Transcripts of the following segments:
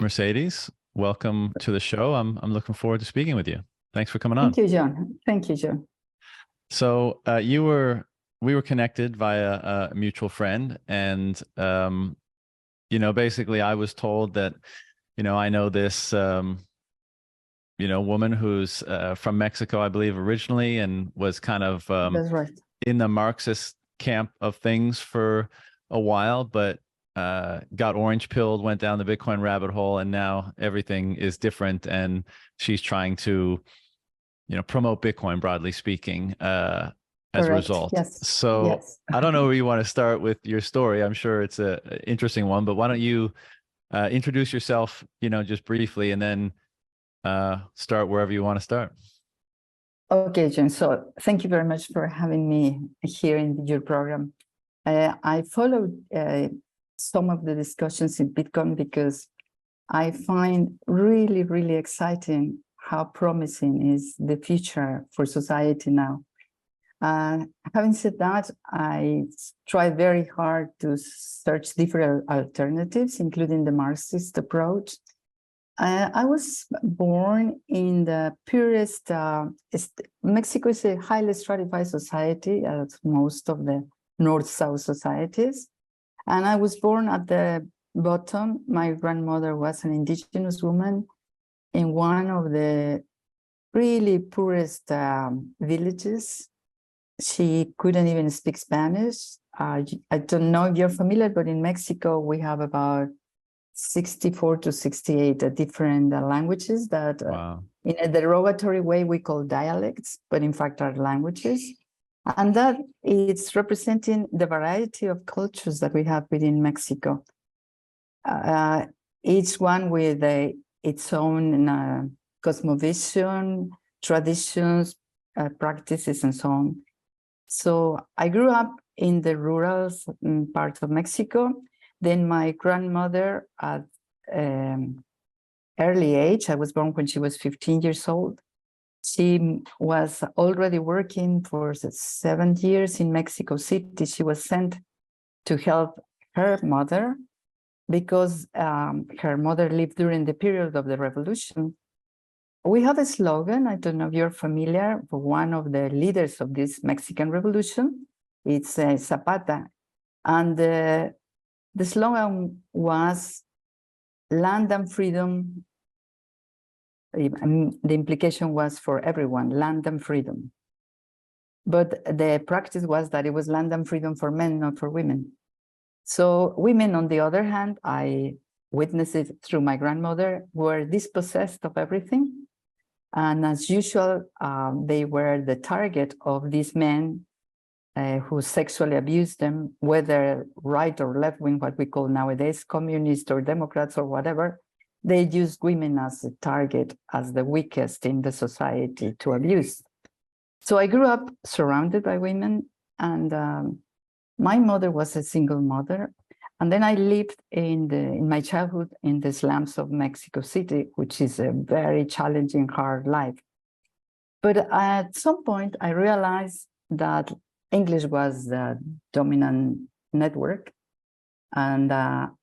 Mercedes, welcome to the show. I'm looking forward to speaking with you. Thanks for coming on. Thank you, John. Thank you, John. So we were connected via a mutual friend, and basically I was told that I know this woman who's from Mexico, I believe, originally, and was kind of That's right. in the Marxist camp of things for a while, but got orange pilled, went down the Bitcoin rabbit hole, and now everything is different. And she's trying to, promote Bitcoin, broadly speaking, as Correct. a result. Yes. So yes. I don't know where you want to start with your story. I'm sure it's an interesting one, but why don't you introduce yourself, just briefly, and then start wherever you want to start. Okay, John. So thank you very much for having me here in your program. I followed some of the discussions in Bitcoin because I find really, really exciting how promising is the future for society now. Having said that, I tried very hard to search different alternatives, including the Marxist approach. I was born in the purest, Mexico is a highly stratified society, as most of the North-South societies. And I was born at the bottom. My grandmother was an indigenous woman in one of the really poorest villages. She couldn't even speak Spanish. I don't know if you're familiar, but in Mexico, we have about 64 to 68 different languages that Wow. In a derogatory way we call dialects, but in fact are languages. And that it's representing the variety of cultures that we have within Mexico. Each one with its own cosmovision, traditions, practices, and so on. So I grew up in the rural part of Mexico. Then my grandmother, at early age, I was born when she was 15 years old. She was already working for 7 years in Mexico City. She was sent to help her mother because her mother lived during the period of the revolution. We have a slogan, I don't know if you're familiar, for one of the leaders of this Mexican revolution. It's Zapata. And the slogan was land and freedom. The implication was for everyone, land and freedom. But the practice was that it was land and freedom for men, not for women. So women, on the other hand, I witnessed it through my grandmother, were dispossessed of everything. And as usual, they were the target of these men who sexually abused them, whether right or left wing, what we call nowadays communists or Democrats or whatever. They used women as a target, as the weakest in the society to abuse. So I grew up surrounded by women, and my mother was a single mother. And then I lived in my childhood in the slums of Mexico City, which is a very challenging, hard life. But at some point, I realized that English was the dominant network, and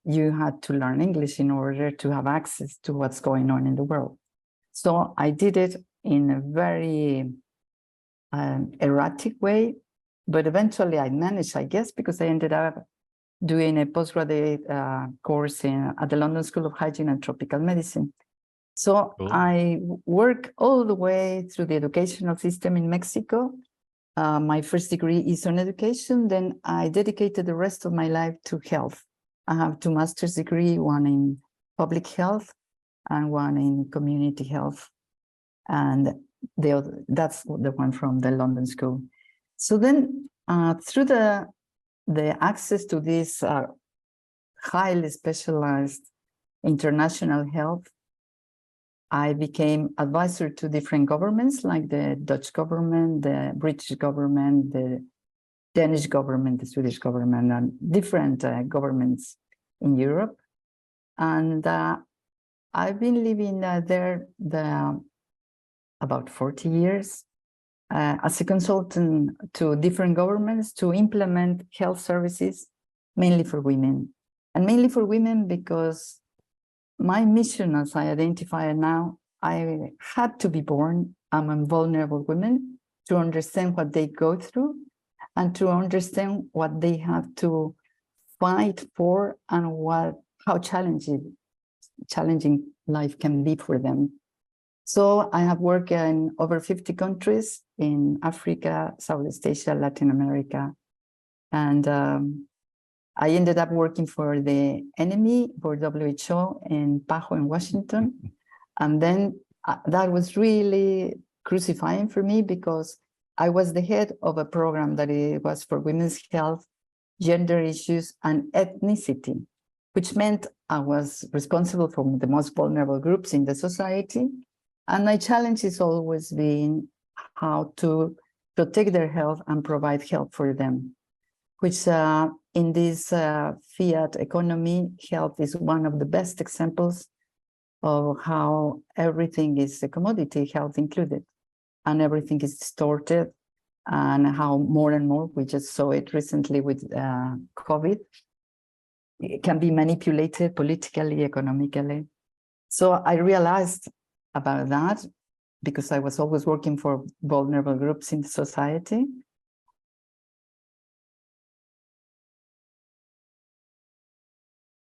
you had to learn English in order to have access to what's going on in the world. So I did it in a very erratic way, but eventually I managed, I guess, because I ended up doing a postgraduate course at the London School of Hygiene and Tropical Medicine. So cool. I work all the way through the educational system in Mexico. My first degree is on education. Then I dedicated the rest of my life to health. I have 2 master's degrees, one in public health and one in community health. And that's the one from the London School. So then through the access to this highly specialized international health, I became advisor to different governments, like the Dutch government, the British government, the Danish government, the Swedish government, and different governments in Europe. And I've been living there about 40 years as a consultant to different governments to implement health services, mainly for women. And mainly for women because my mission, as I identify it now, I had to be born among vulnerable women to understand what they go through and to understand what they have to fight for and how challenging life can be for them. So I have worked in over 50 countries in Africa, Southeast Asia, Latin America. And I ended up working for the enemy, for WHO in Pajo in Washington. And then that was really crucifying for me because I was the head of a program that it was for women's health, gender issues, and ethnicity, which meant I was responsible for the most vulnerable groups in the society. And my challenge has always been how to protect their health and provide help for them, which in this fiat economy, health is one of the best examples of how everything is a commodity, health included, and everything is distorted, and how more and more, we just saw it recently with COVID, it can be manipulated politically, economically. So I realized about that because I was always working for vulnerable groups in society.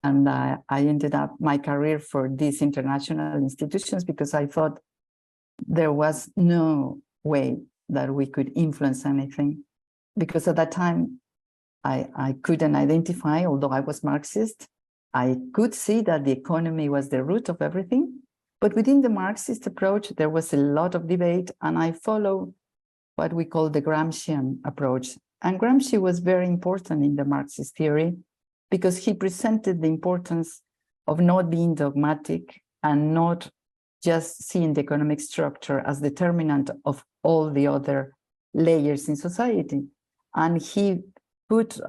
And I ended up my career for these international institutions because I thought there was no way that we could influence anything. Because at that time, I couldn't identify, although I was Marxist, I could see that the economy was the root of everything. But within the Marxist approach, there was a lot of debate, and I followed what we call the Gramscian approach. And Gramsci was very important in the Marxist theory because he presented the importance of not being dogmatic and not just seeing the economic structure as determinant of all the other layers in society. And he put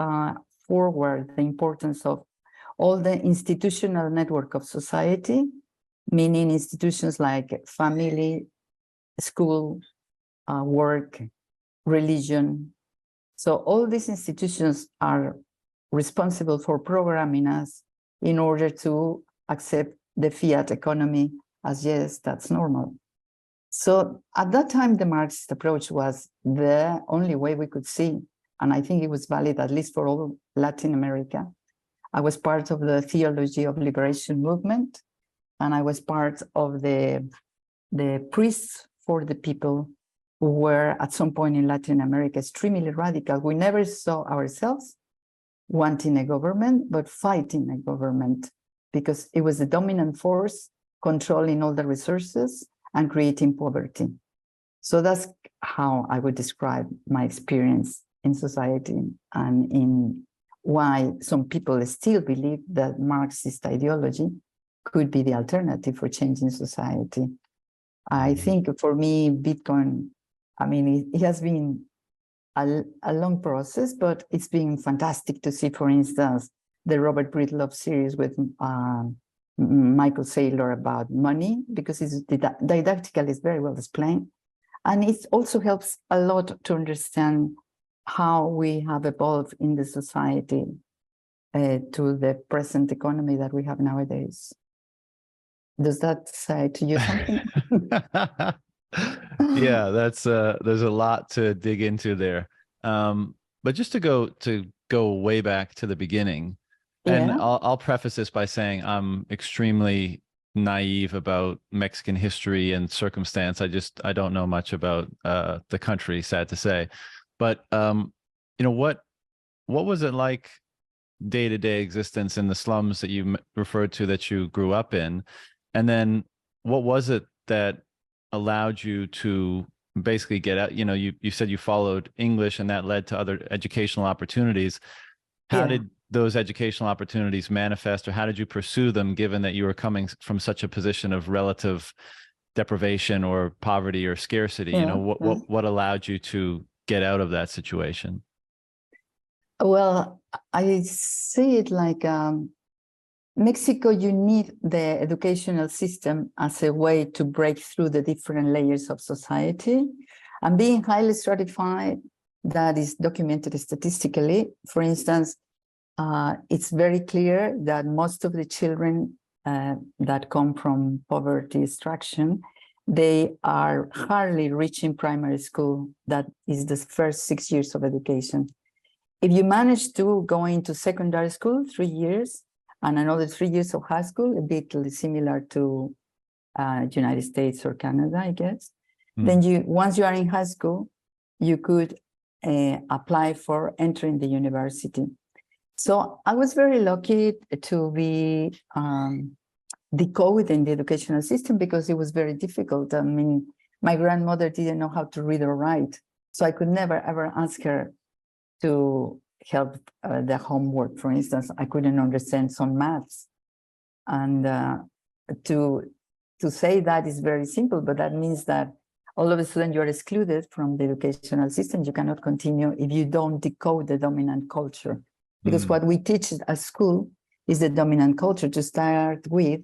forward the importance of all the institutional network of society, meaning institutions like family, school, work, religion. So all these institutions are responsible for programming us in order to accept the fiat economy as, yes, that's normal. So at that time, the Marxist approach was the only way we could see, and I think it was valid at least for all Latin America. I was part of the Theology of Liberation movement, and I was part of the priests for the people who were at some point in Latin America extremely radical. We never saw ourselves wanting a government, but fighting a government because it was the dominant force controlling all the resources and creating poverty. So that's how I would describe my experience in society and in why some people still believe that Marxist ideology could be the alternative for changing society. I think for me, Bitcoin, I mean, it has been a long process, but it's been fantastic to see, for instance, the Robert Breedlove series with Michael Saylor about money, because it's didactically is very well explained. And it also helps a lot to understand how we have evolved in the society to the present economy that we have nowadays. Does that say to you something? Yeah, that's there's a lot to dig into there. But just to go way back to the beginning, and I'll preface this by saying I'm extremely naive about Mexican history and circumstance. I don't know much about the country, sad to say. But you know, what was it like day-to-day existence in the slums that you referred to that you grew up in? And then what was it that allowed you to basically get out? You know, you said you followed English and that led to other educational opportunities. How did those educational opportunities manifest, or how did you pursue them, given that you were coming from such a position of relative deprivation or poverty or scarcity? You know, what allowed you to get out of that situation? Well, I see it like Mexico, you need the educational system as a way to break through the different layers of society. And being highly stratified, that is documented statistically. For instance, it's very clear that most of the children that come from poverty extraction, they are hardly reaching primary school. That is the first 6 years of education. If you manage to go into secondary school, 3 years, and another 3 years of high school, a bit similar to United States or Canada, I guess, then once you are in high school, you could apply for entering the university. So I was very lucky to be decoded in the educational system because it was very difficult. I mean, my grandmother didn't know how to read or write, so I could never ever ask her to help the homework. For instance, I couldn't understand some maths, and to say that is very simple, but that means that all of a sudden you're excluded from the educational system. You cannot continue if you don't decode the dominant culture, because what we teach at school is the dominant culture. To start with,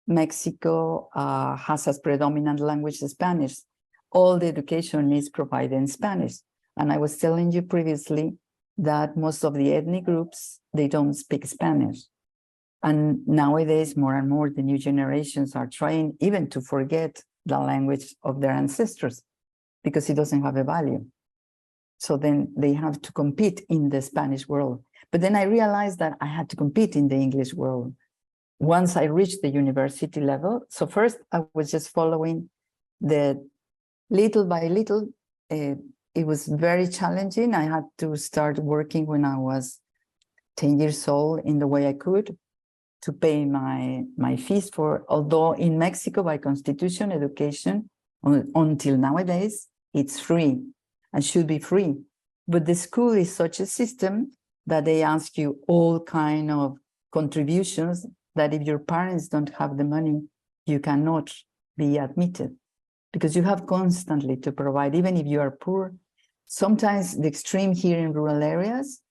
Mexico has as predominant language Spanish. All the education is provided in Spanish. And I was telling you previously that most of the ethnic groups, they don't speak Spanish. And nowadays, more and more, the new generations are trying even to forget the language of their ancestors because it doesn't have a value. So then they have to compete in the Spanish world. But then I realized that I had to compete in the English world once I reached the university level. So first, I was just following the little by little. It was very challenging. I had to start working when I was 10 years old in the way I could to pay my fees for, although in Mexico, by constitution, education, until nowadays, it's free and should be free. But the school is such a system that they ask you all kind of contributions that if your parents don't have the money, you cannot be admitted because you have constantly to provide, even if you are poor. Sometimes the extreme here in rural areas,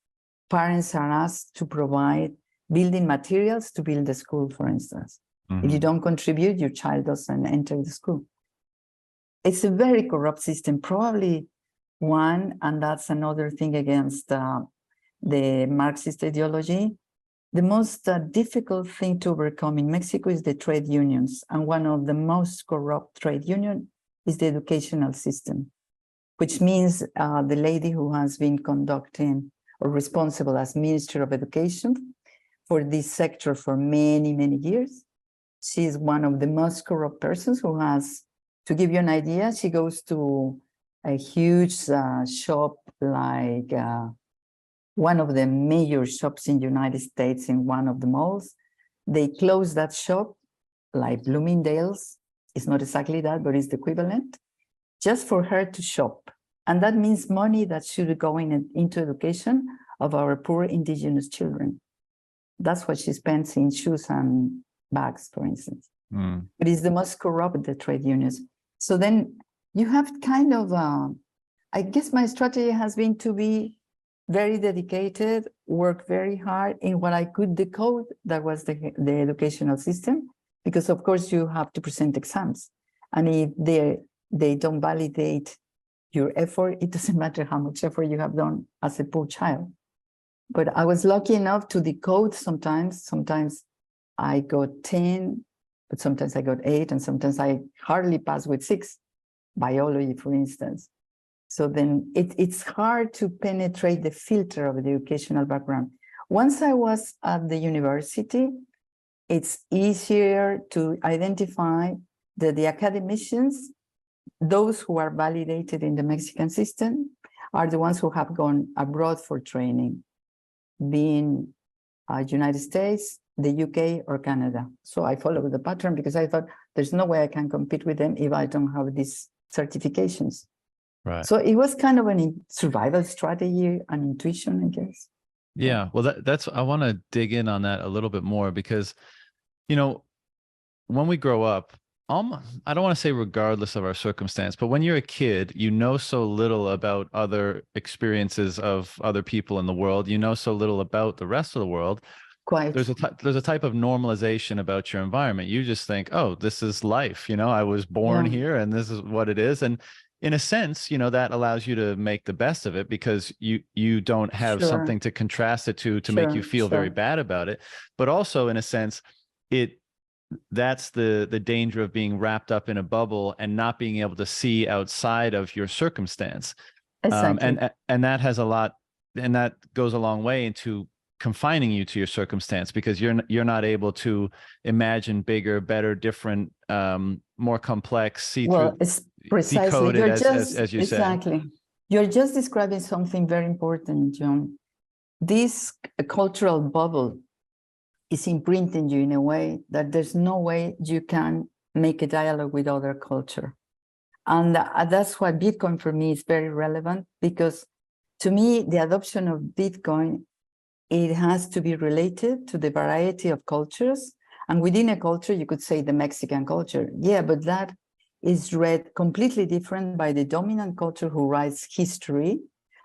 parents are asked to provide building materials to build the school, for instance. If you don't contribute, your child doesn't enter the school. It's a very corrupt system, probably one, and that's another thing against the Marxist ideology. The most difficult thing to overcome in Mexico is the trade unions. And one of the most corrupt trade unions is the educational system, which means the lady who has been conducting or responsible as Minister of Education for this sector for many, many years. She is one of the most corrupt persons who has, to give you an idea, she goes to a huge shop like one of the major shops in the United States in one of the malls. They close that shop, like Bloomingdale's. It's not exactly that, but it's the equivalent, just for her to shop. And that means money that should go into education of our poor indigenous children. That's what she spends in shoes and bags, for instance. It is the most corrupt, the trade unions. So then you have kind of, I guess my strategy has been to be very dedicated, work very hard in what I could decode, that was the educational system, because of course you have to present exams. And if they don't validate your effort, it doesn't matter how much effort you have done as a poor child. But I was lucky enough to decode sometimes. Sometimes I got 10, but sometimes I got 8, and sometimes I hardly passed with 6. Biology, for instance. So then it's hard to penetrate the filter of the educational background. Once I was at the university, it's easier to identify that the academicians, those who are validated in the Mexican system, are the ones who have gone abroad for training, being United States, the UK, or Canada. So I followed the pattern because I thought there's no way I can compete with them if I don't have these certifications. Right. So it was kind of a survival strategy and intuition, I guess. Yeah. Well, that's, I want to dig in on that a little bit more because, you know, when we grow up, I don't want to say regardless of our circumstance, but when you're a kid, you know so little about other experiences of other people in the world. You know so little about the rest of the world. Quite. There's a type of normalization about your environment. You just think, oh, this is life. You know, I was born here and this is what it is. And in a sense, you know, that allows you to make the best of it because you don't have something to contrast it to make you feel very bad about it. But also in a sense, it that's the danger of being wrapped up in a bubble and not being able to see outside of your circumstance. Exactly. And that has a lot, and that goes a long way into confining you to your circumstance, because you're not able to imagine bigger, better, different, more complex, see Well, through, it's precisely, decode it, as you say. exactly. You're just describing something very important, John. This cultural bubble is imprinting you in a way that there's no way you can make a dialogue with other culture. And that's why Bitcoin for me is very relevant, because to me, the adoption of Bitcoin, it has to be related to the variety of cultures. And within a culture, you could say the Mexican culture. Yeah, but that is read completely different by the dominant culture who writes history,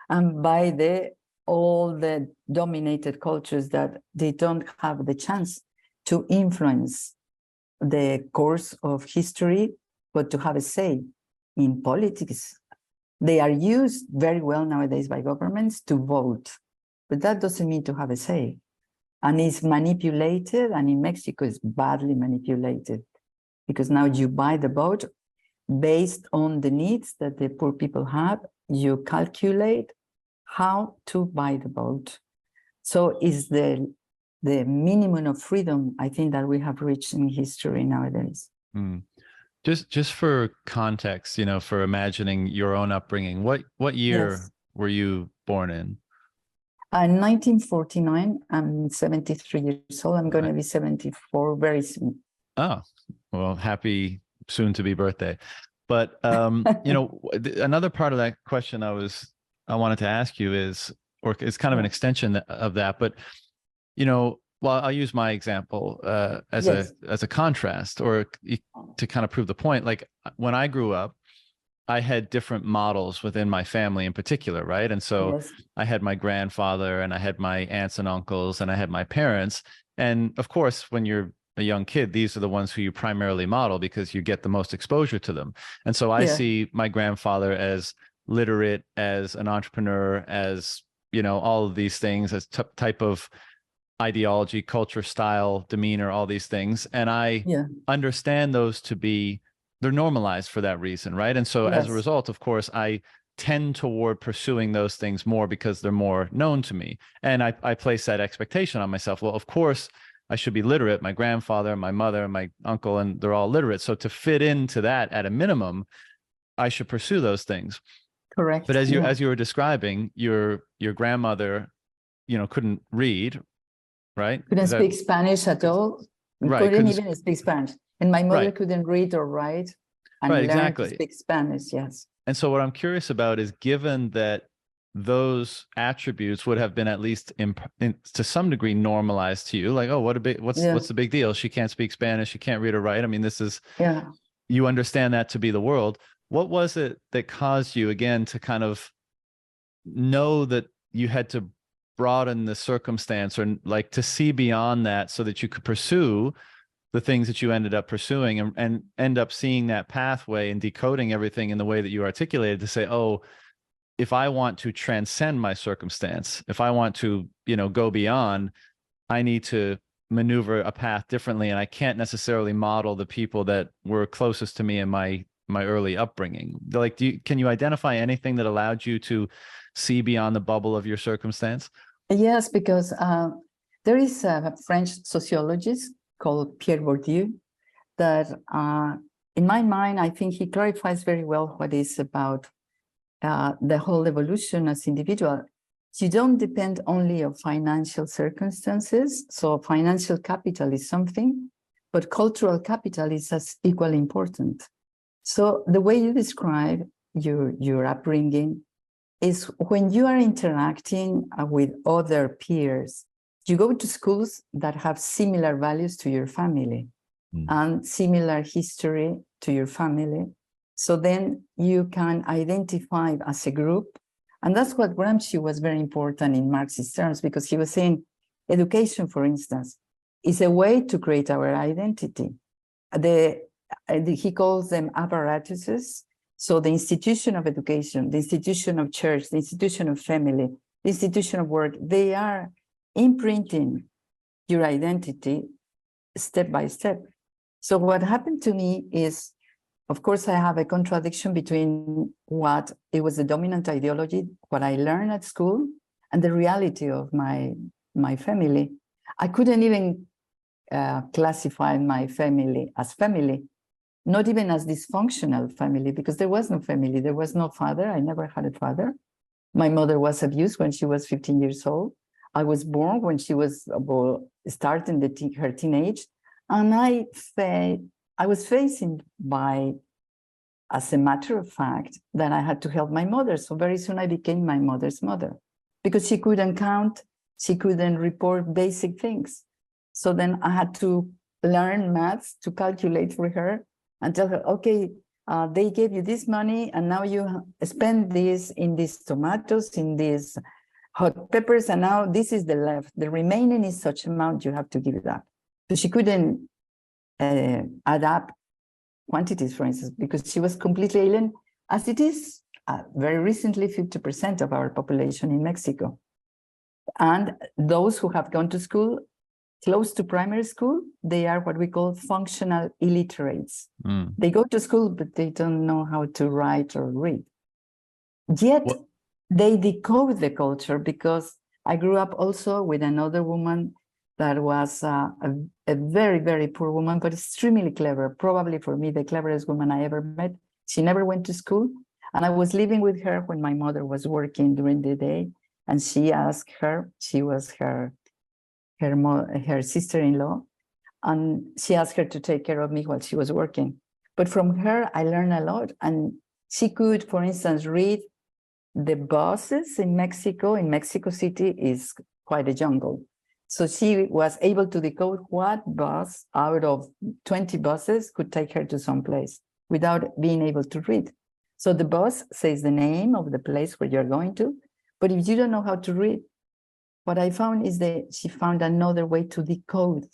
and by all the dominated cultures that they don't have the chance to influence the course of history, but to have a say in politics. They are used very well nowadays by governments to vote, but that doesn't mean to have a say. And it's manipulated, and in Mexico it's badly manipulated, because now you buy the vote based on the needs that the poor people have. You calculate how to buy the vote. So is the minimum of freedom, I think, that we have reached in history nowadays. Mm. Just for context, for imagining your own upbringing, what year were you born in? In 1949, I'm 73 years old. I'm going to be 74 very soon. Oh, well, happy soon-to-be birthday. But another part of that question I wanted to ask you is, or it's kind of an extension of that, but well, I'll use my example as a contrast, or to kind of prove the point. Like when I grew up, I had different models within my family in particular, right? And so I had my grandfather, and I had my aunts and uncles, and I had my parents. And of course, when you're a young kid, these are the ones who you primarily model because you get the most exposure to them. And so I see my grandfather as literate, as an entrepreneur, as, all of these things, as type of ideology, culture, style, demeanor, all these things. And I understand those to be, they're normalized for that reason, right? And so as a result, of course, I tend toward pursuing those things more because they're more known to me. And I place that expectation on myself. Well, of course, I should be literate. My grandfather, my mother, my uncle, and they're all literate. So to fit into that at a minimum, I should pursue those things. Correct. But as you were describing, your grandmother, couldn't read, right? Couldn't speak Spanish at all. Right. Couldn't even speak Spanish. And my mother couldn't read or write and learn to speak Spanish. Yes. And so what I'm curious about is, given that those attributes would have been at least to some degree normalized to you, like, oh, what's the big deal? She can't speak Spanish. She can't read or write. I mean, this is, you understand that to be the world. What was it that caused you, again, to kind of know that you had to broaden the circumstance, or like to see beyond that so that you could pursue the things that you ended up pursuing, and end up seeing that pathway and decoding everything in the way that you articulated, to say, oh, if I want to transcend my circumstance, if I want to, go beyond, I need to maneuver a path differently. And I can't necessarily model the people that were closest to me in my early upbringing. Like, can you identify anything that allowed you to see beyond the bubble of your circumstance? Yes, because there is a French sociologist called Pierre Bourdieu that, in my mind, I think he clarifies very well what is about the whole evolution as individual. You don't depend only on financial circumstances. So financial capital is something, but cultural capital is as equally important. So the way you describe your upbringing is when you are interacting with other peers, you go to schools that have similar values to your family and similar history to your family. So then you can identify as a group. And that's what Gramsci was very important in Marxist terms, because he was saying education, for instance, is a way to create our identity. He calls them apparatuses. So the institution of education, the institution of church, the institution of family, the institution of work, they are imprinting your identity step by step. So what happened to me is, of course, I have a contradiction between what it was the dominant ideology, what I learned at school, and the reality of my family. I couldn't even classify my family as family, not even as dysfunctional family, because there was no family. There was no father. I never had a father. My mother was abused when she was 15 years old. I was born when she was starting her teenage. And I was facing by, as a matter of fact, that I had to help my mother. So very soon I became my mother's mother because she couldn't count, she couldn't report basic things. So then I had to learn maths to calculate for her and tell her, okay, they gave you this money and now you spend this in these tomatoes, in these hot peppers, and now this is the left. The remaining is such amount you have to give it up. So she couldn't add up quantities, for instance, because she was completely alien, as it is very recently 50% of our population in Mexico. And those who have gone to school, close to primary school, they are what we call functional illiterates. They go to school, but they don't know how to write or read. Yet they decode the culture, because I grew up also with another woman that was a very, very poor woman, but extremely clever. Probably for me, the cleverest woman I ever met. She never went to school. And I was living with her when my mother was working during the day. And she asked her, she was her sister-in-law, and she asked her to take care of me while she was working. But from her, I learned a lot. And she could, for instance, read the buses in Mexico. In Mexico City is quite a jungle. So she was able to decode what bus out of 20 buses could take her to some place without being able to read. So the bus says the name of the place where you're going to, but if you don't know how to read, what I found is that she found another way to decode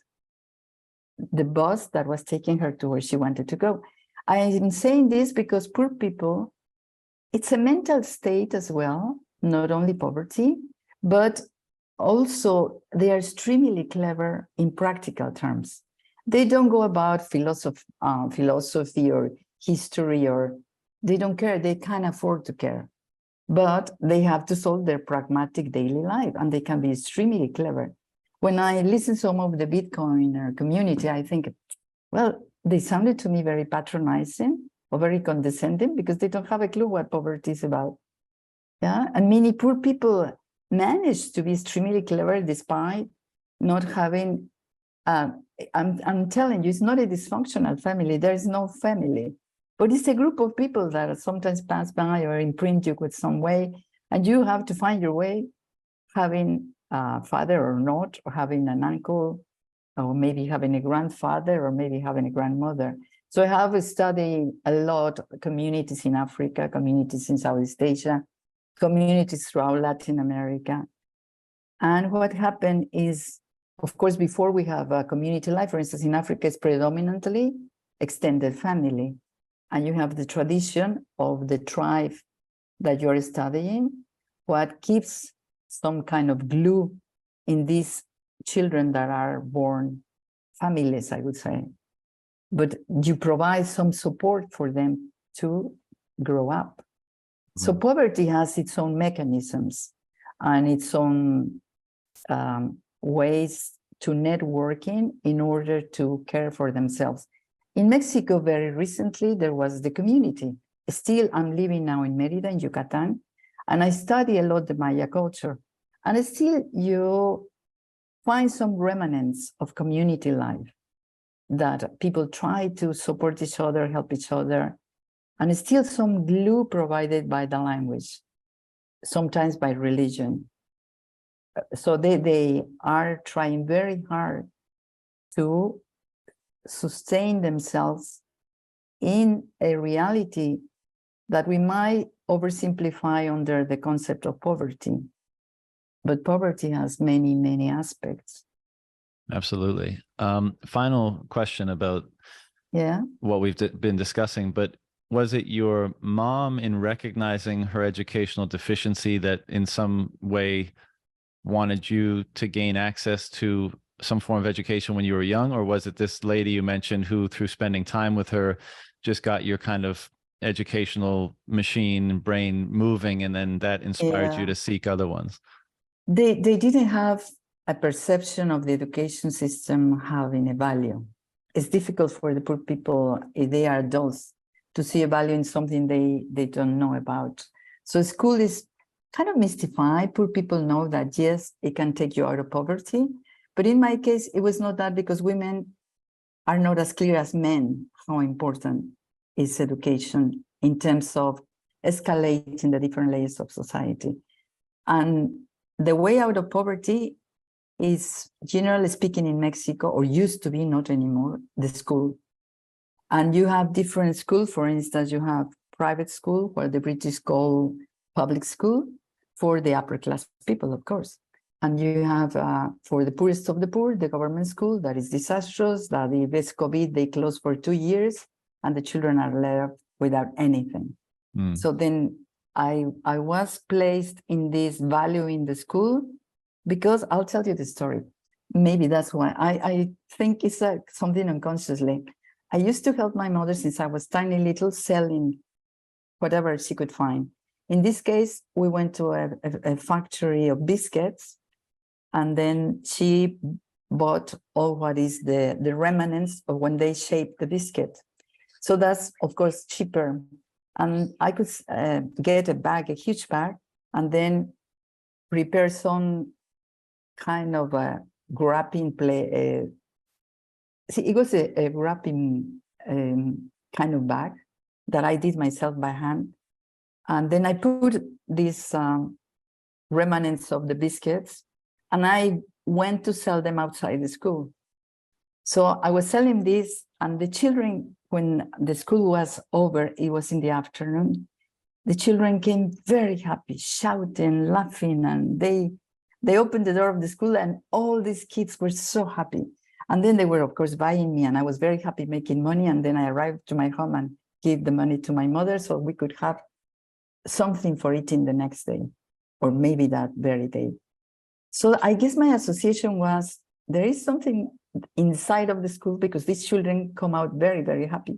the bus that was taking her to where she wanted to go. I am saying this because poor people, it's a mental state as well, not only poverty, but also they are extremely clever in practical terms. They don't go about philosophy or history, or they don't care. They can't afford to care, but they have to solve their pragmatic daily life, and they can be extremely clever. When I listen to some of the Bitcoiner community, I think, well, they sounded to me very patronizing or very condescending, because they don't have a clue what poverty is about. Yeah, and many poor people manage to be extremely clever despite not having. I'm telling you, it's not a dysfunctional family. There is no family, but it's a group of people that sometimes pass by or imprint you with some way, and you have to find your way, having a father or not, or having an uncle, or maybe having a grandfather, or maybe having a grandmother. So I have studied a lot communities in Africa, communities in Southeast Asia, communities throughout Latin America. And what happened is, of course, before we have a community life, for instance, in Africa, it's predominantly extended family. And you have the tradition of the tribe that you're studying, what keeps some kind of glue in these children that are born families, I would say. But you provide some support for them to grow up. So poverty has its own mechanisms and its own ways to networking in order to care for themselves. In Mexico, very recently, there was the community. Still, I'm living now in Mérida, in Yucatan, and I study a lot the Maya culture. And still, you find some remnants of community life, that people try to support each other, help each other, and still some glue provided by the language, sometimes by religion. So they are trying very hard to sustain themselves in a reality that we might oversimplify under the concept of poverty. But poverty has many, many aspects. Absolutely. Final question about what we've been discussing, but was it your mom, in recognizing her educational deficiency, that in some way wanted you to gain access to some form of education when you were young, or was it this lady you mentioned who, through spending time with her, just got your kind of educational machine brain moving, and then that inspired you Yeah. to seek other ones? They didn't have a perception of the education system having a value. It's difficult for the poor people, if they are adults, to see a value in something they don't know about. So school is kind of mystified. Poor people know that, yes, it can take you out of poverty. But in my case, it was not that, because women are not as clear as men how important is education in terms of escalating the different layers of society. And the way out of poverty is, generally speaking, in Mexico, or used to be, not anymore, the school. And you have different schools. For instance, you have private school, what the British call public school, for the upper class people, of course. And you have, for the poorest of the poor, the government school that is disastrous, that if it's COVID, they close for 2 years, and the children are left without anything. So then I was placed in this value in the school, because I'll tell you the story. Maybe that's why I think it's something unconsciously. I used to help my mother since I was tiny little, selling whatever she could find. In this case, we went to a factory of biscuits, and then she bought all what is the remnants of when they shaped the biscuit. So that's, of course, cheaper. And I could get a bag, a huge bag, and then prepare some kind of a wrapping play. See, it was a wrapping kind of bag that I did myself by hand. And then I put these remnants of the biscuits, and I went to sell them outside the school. So I was selling this, and the children, when the school was over, it was in the afternoon, the children came very happy, shouting, laughing, and they opened the door of the school, and all these kids were so happy. And then they were, of course, buying me, and I was very happy making money. And then I arrived to my home and gave the money to my mother so we could have something for eating the next day, or maybe that very day. So I guess my association was, there is something inside of the school, because these children come out very, very happy.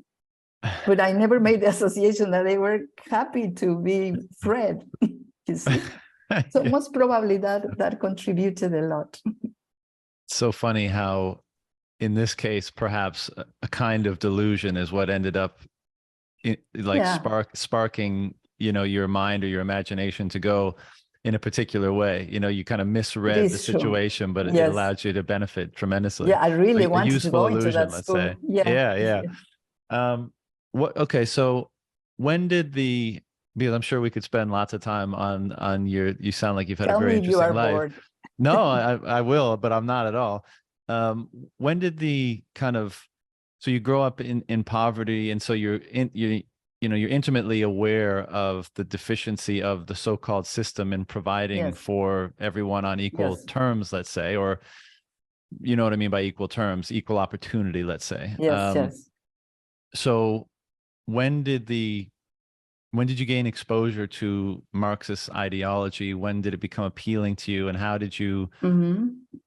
But I never made the association that they were happy to be fed, you see. So most probably that contributed a lot. So funny how, in this case, perhaps a kind of delusion is what ended up sparking, your mind or your imagination to go in a particular way. You kind of misread the situation, but it allowed you to benefit tremendously. Yeah, I really wanted to go into that let's school. say. Yeah. Okay, so when did because I'm sure we could spend lots of time on you sound like you've had a very interesting life. Bored. No, I will, but I'm not at all. When did so you grow up in poverty, and so you're intimately aware of the deficiency of the so-called system in providing for everyone on equal terms, let's say, or you know what I mean by equal terms, equal opportunity, let's say. Yes. So when did you gain exposure to Marxist ideology? When did it become appealing to you, and how did you,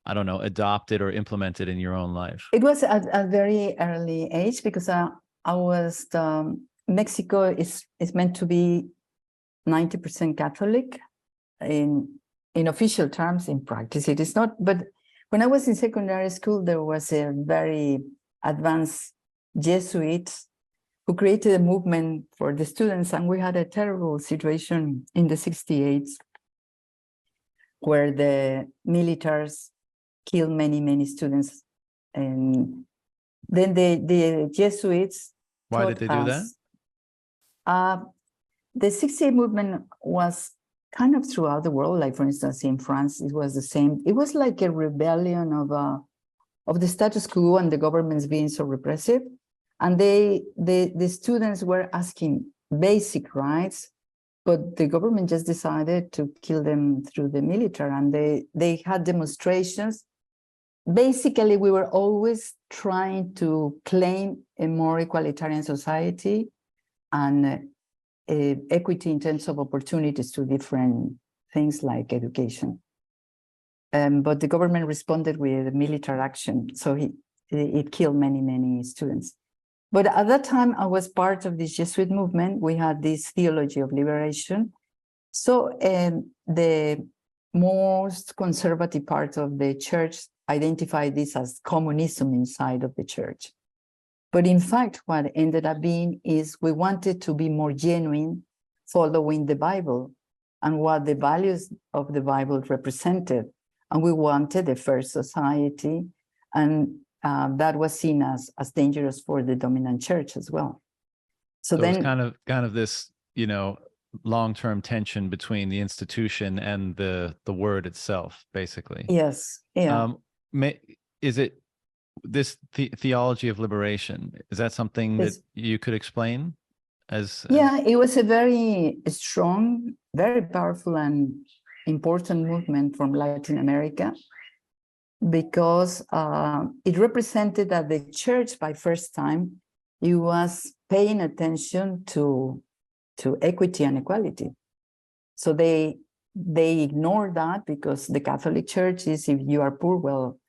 I don't know, adopt it or implement it in your own life? It was at a very early age, because I was, Mexico is meant to be 90% Catholic in official terms. In practice, it is not. But when I was in secondary school, there was a very advanced Jesuit who created a movement for the students, and we had a terrible situation in the 68s where the militaries killed many students. And then the Jesuits. Why did they do that? The 68 movement was kind of throughout the world. Like, for instance, in France, it was the same. It was like a rebellion of the status quo and the governments being so repressive. And the students were asking basic rights, but the government just decided to kill them through the military. And they had demonstrations. Basically, we were always trying to claim a more egalitarian society and equity in terms of opportunities to different things like education. but the government responded with military action. So it killed many students. But at that time, I was part of this Jesuit movement. We had this theology of liberation. So the most conservative part of the church identified this as communism inside of the church. But in fact, what ended up being is we wanted to be more genuine, following the Bible and what the values of the Bible represented. And we wanted a fair society, and that was seen as dangerous for the dominant church as well. So then, it's kind of this, you know, long-term tension between the institution and the word itself, basically. yes, yeah. Is it this theology of liberation? Is that something that you could explain? Yeah, it was a very strong, very powerful and important movement from Latin America, because it represented that the church, by first time, it was paying attention to equity and equality. So they ignored that, because the Catholic Church is, if you are poor, well,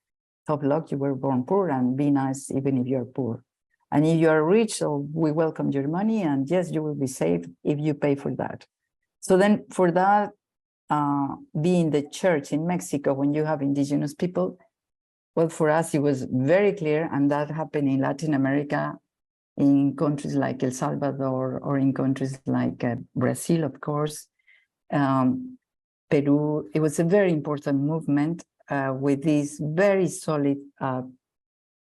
tough luck, you were born poor, and be nice even if you're poor. And if you are rich, so we welcome your money, and yes, you will be saved if you pay for that. So then for that, being the church in Mexico, when you have indigenous people, well, for us, it was very clear, and that happened in Latin America, in countries like El Salvador, or in countries like Brazil, of course, Peru. It was a very important movement with these very solid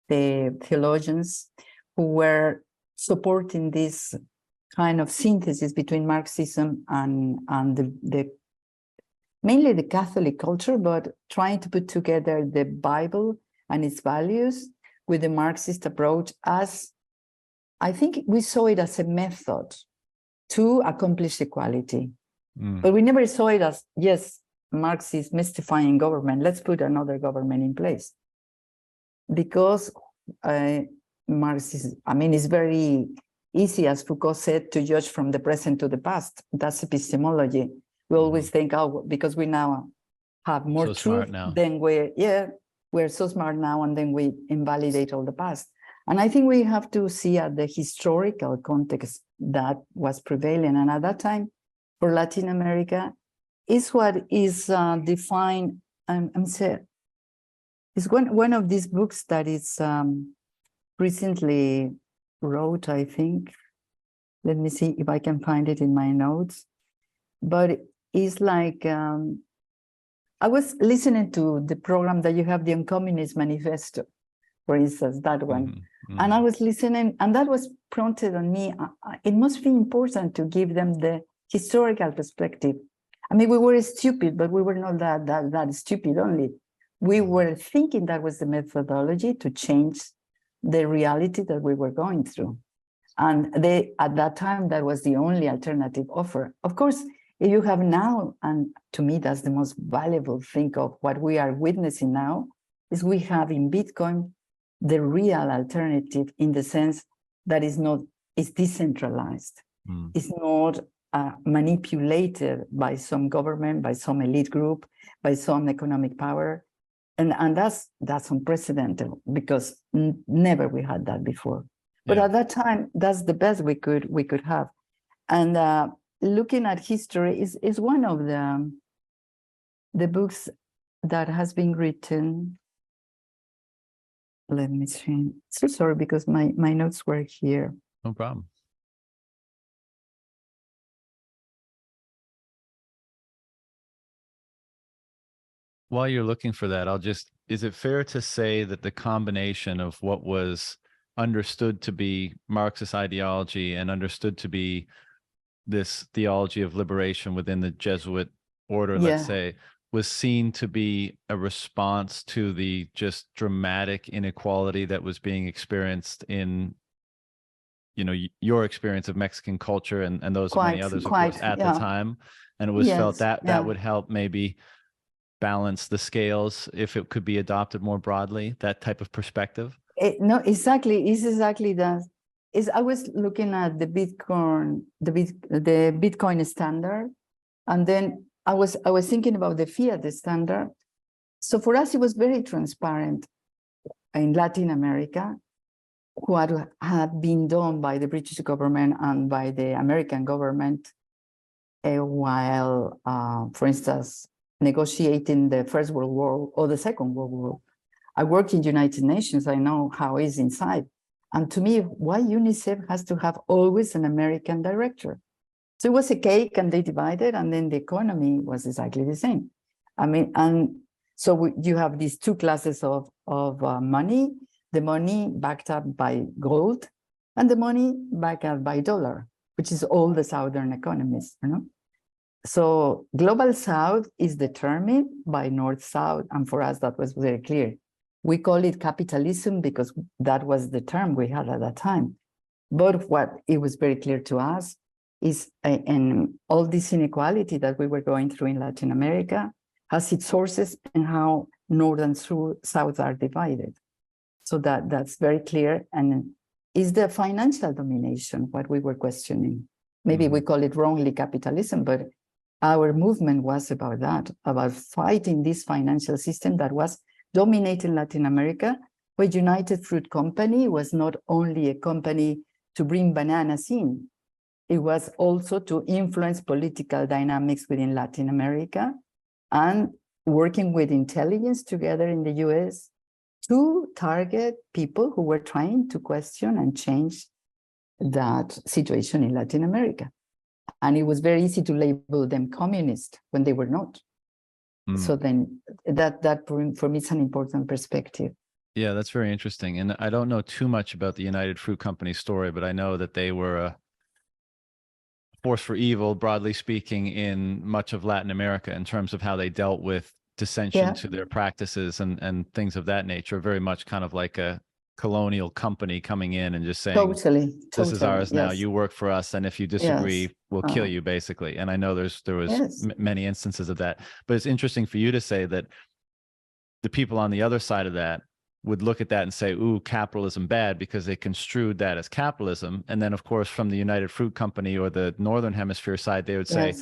the theologians who were supporting this kind of synthesis between Marxism and mainly the Catholic culture, but trying to put together the Bible and its values with the Marxist approach, as I think we saw it as a method to accomplish equality. But we never saw it as, yes, Marx is mystifying government, let's put another government in place. Because Marx is, I mean, it's very easy, as Foucault said, to judge from the present to the past. That's epistemology. We always think, oh, because we now have more truth, then we're so smart now, and then we invalidate all the past. And I think we have to see at the historical context that was prevailing. And at that time, for Latin America, is what is defined, it's one of these books that is recently wrote, I think. Let me see if I can find it in my notes. But it's like, I was listening to the program that you have, the Uncommunist Manifesto, for instance, that one. And I was listening, and that was prompted on me. It must be important to give them the historical perspective. I mean, we were stupid, but we were not that stupid only. We were thinking that was the methodology to change the reality that we were going through. And at that time, that was the only alternative offer. Of course, if you have now, and to me, that's the most valuable thing of what we are witnessing now, is we have in Bitcoin the real alternative, in the sense that it's decentralized. It's not manipulated by some government, by some elite group, by some economic power. And that's unprecedented, because never we had that before. But at that time, that's the best we could have. And looking at history is one of the books that has been written. Let me see. So sorry, because my notes were here. No problem. While you're looking for that, is it fair to say that the combination of what was understood to be Marxist ideology and understood to be this theology of liberation within the Jesuit order, let's say, was seen to be a response to the just dramatic inequality that was being experienced in, you know, your experience of Mexican culture and those of many others, of course, at the time. And it was felt that that would help maybe balance the scales if it could be adopted more broadly, that type of perspective. No, exactly. It's exactly that. I was looking at the Bitcoin standard, and then I was thinking about the fiat standard. So for us, it was very transparent in Latin America, what had been done by the British government and by the American government while, for instance, negotiating the First World War or the Second World War. I work in United Nations, I know how it's inside. And to me, why UNICEF has to have always an American director? So it was a cake and they divided, and then the economy was exactly the same. I mean, and so you have these two classes of money, the money backed up by gold and the money backed up by dollar, which is all the Southern economies, you know? So Global South is determined by North-South, and for us that was very clear. We call it capitalism because that was the term we had at that time. But what it was very clear to us is and all this inequality that we were going through in Latin America has its sources in how North and South are divided. So that's very clear. And is the financial domination what we were questioning? Maybe we call it wrongly capitalism, but our movement was about that, about fighting this financial system that was dominating Latin America, where United Fruit Company was not only a company to bring bananas in, it was also to influence political dynamics within Latin America and working with intelligence together in the US to target people who were trying to question and change that situation in Latin America. And it was very easy to label them communist when they were not. So then that for me, it's an important perspective. Yeah, that's very interesting. And I don't know too much about the United Fruit Company story, but I know that they were a force for evil, broadly speaking, in much of Latin America in terms of how they dealt with dissension to their practices and things of that nature, very much kind of like a colonial company coming in and just saying, this is ours now, you work for us, and if you disagree, we'll kill you, basically. And I know there was many instances of that, but it's interesting for you to say that the people on the other side of that would look at that and say, ooh, capitalism bad, because they construed that as capitalism. And then, of course, from the United Fruit Company or the Northern Hemisphere side, they would say,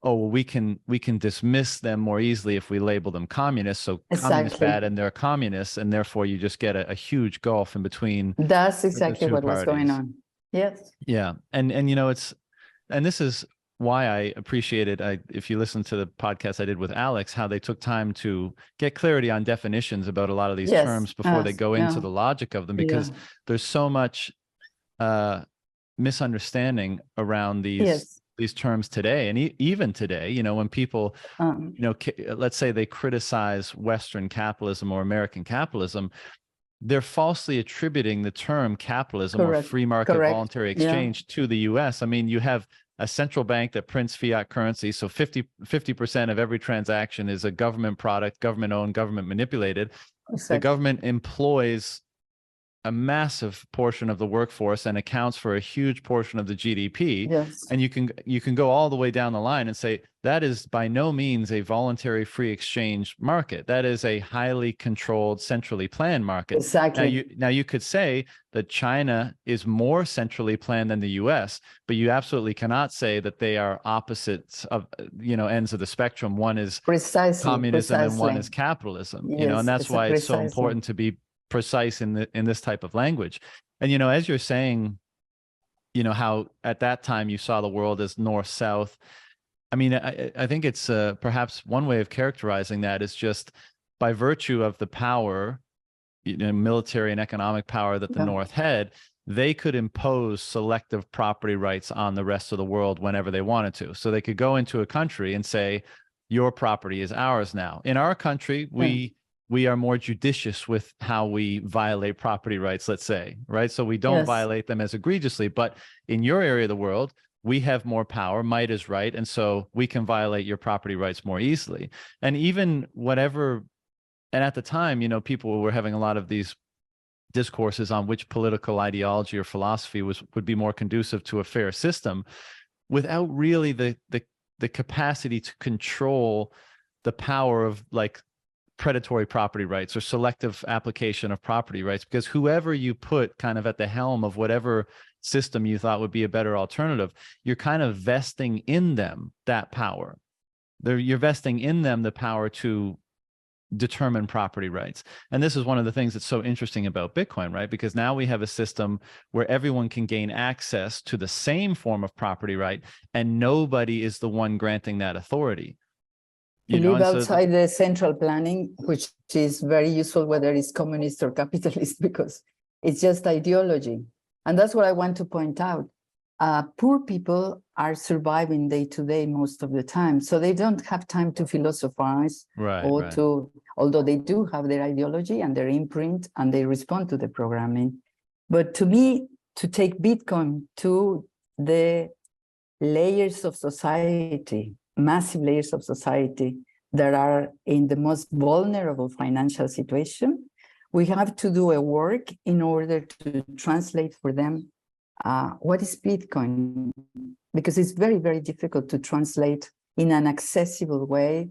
oh, well, we can dismiss them more easily if we label them communists. So communist bad and they're communists, and therefore you just get a huge gulf in between. That's exactly what was going on. Yes. Yeah. And you know, and this is why I appreciated, if you listen to the podcast I did with Alex, how they took time to get clarity on definitions about a lot of these terms before they go into the logic of them, because there's so much misunderstanding around these terms today. And even today, you know, when people, you know, let's say they criticize Western capitalism or American capitalism, they're falsely attributing the term capitalism or free market voluntary exchange to the US. I mean, you have a central bank that prints fiat currency. So 50% of every transaction is a government product, government owned, government manipulated. The government employs a massive portion of the workforce and accounts for a huge portion of the GDP. And you can go all the way down the line and say that is by no means a voluntary free exchange market. That is a highly controlled, centrally planned market. Now you could say that China is more centrally planned than the US, but you absolutely cannot say that they are opposites of, you know, ends of the spectrum. One is communism and one is capitalism. You know, and that's why it's so important to be precise in this type of language. And, you know, as you're saying, you know, how at that time you saw the world as north-south. I mean, I think it's perhaps one way of characterizing that is just by virtue of the power, you know, military and economic power that the North had, they could impose selective property rights on the rest of the world whenever they wanted to. So they could go into a country and say, your property is ours now. In our country, we are more judicious with how we violate property rights, let's say, right? So we don't violate them as egregiously, but in your area of the world, we have more power, might is right, and so we can violate your property rights more easily. And even whatever, and at the time, you know, people were having a lot of these discourses on which political ideology or philosophy would be more conducive to a fair system, without really the capacity to control the power of like predatory property rights or selective application of property rights, because whoever you put kind of at the helm of whatever system you thought would be a better alternative, you're kind of vesting in them that power. You're vesting in them the power to determine property rights. And this is one of the things that's so interesting about Bitcoin, right? Because now we have a system where everyone can gain access to the same form of property right, and nobody is the one granting that authority. You live outside the central planning, which is very useful, whether it's communist or capitalist, because it's just ideology. And that's what I want to point out. Poor people are surviving day to day most of the time, so they don't have time to philosophize to, although they do have their ideology and their imprint and they respond to the programming. But to me, to take Bitcoin to the layers of society, massive layers of society that are in the most vulnerable financial situation, we have to do a work in order to translate for them what is Bitcoin, because it's very, very difficult to translate in an accessible way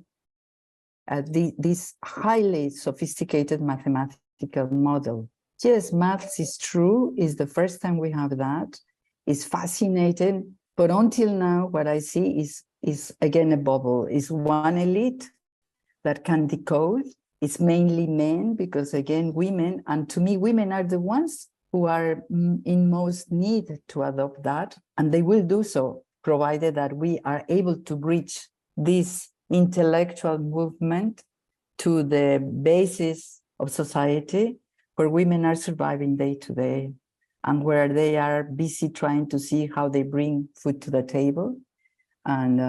this highly sophisticated mathematical model. Yes, maths is true, is the first time we have that. It's fascinating, but until now, what I see is again a bubble. Is one elite that can decode. It's mainly men, because again, women, and to me, women are the ones who are in most need to adopt that, and they will do so, provided that we are able to bridge this intellectual movement to the basis of society, where women are surviving day to day, and where they are busy trying to see how they bring food to the table, and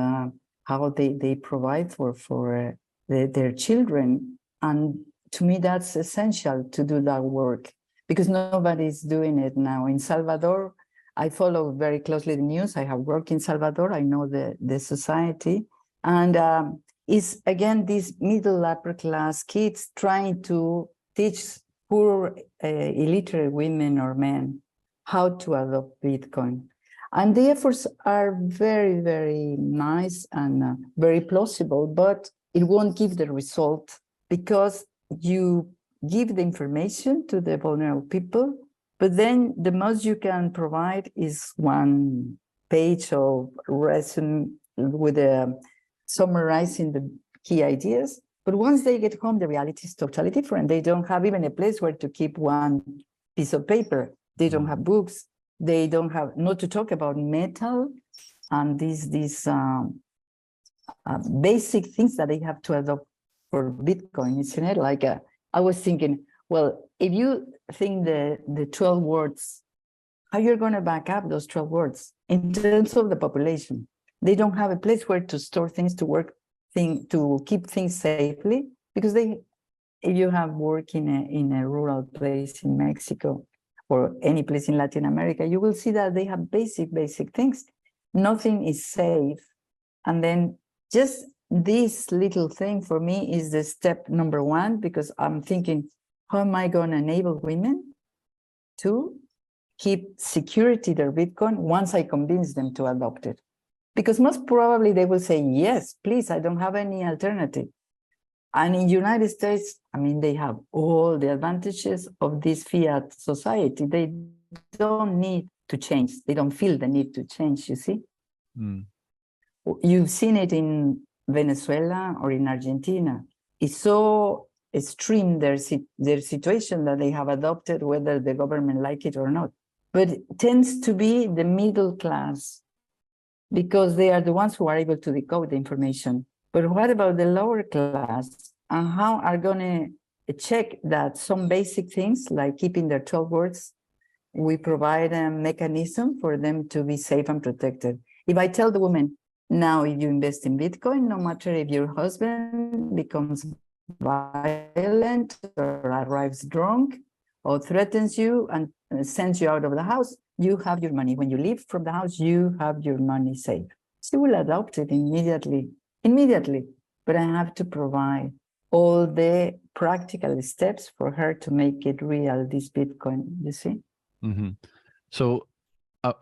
how they provide for their children. And to me, that's essential to do that work, because nobody's doing it now. In Salvador, I follow very closely the news. I have worked in Salvador. I know the society. And it's, again, these middle upper class kids trying to teach poor illiterate women or men how to adopt Bitcoin. And the efforts are very, very nice and very plausible, but it won't give the result, because you give the information to the vulnerable people, but then the most you can provide is one page of resume with summarizing the key ideas. But once they get home, the reality is totally different. They don't have even a place where to keep one piece of paper. They don't have books. They don't have, not to talk about metal and these basic things that they have to adopt for Bitcoin, isn't it? Like I was thinking, well, if you think the 12 words, how you're going to back up those 12 words in terms of the population? They don't have a place where to store things, to keep things safely, because if you have work in a rural place in Mexico or any place in Latin America, you will see that they have basic things. Nothing is safe. And then just this little thing for me is the step number one, because I'm thinking, how am I going to enable women to keep security their Bitcoin once I convince them to adopt it? Because most probably they will say, yes, please, I don't have any alternative. And in the United States, I mean, they have all the advantages of this fiat society. They don't need to change. They don't feel the need to change, you see? You've seen it in Venezuela or in Argentina. It's so extreme, their situation, that they have adopted, whether the government like it or not. But it tends to be the middle class, because they are the ones who are able to decode the information. But what about the lower class? And how are going to check that some basic things, like keeping their 12 words, we provide a mechanism for them to be safe and protected? If I tell the woman, now if you invest in Bitcoin, no matter if your husband becomes violent or arrives drunk or threatens you and sends you out of the house, you have your money. When you leave from the house, you have your money safe. She will adopt it immediately. But I have to provide all the practical steps for her to make it real, this Bitcoin, you see? So I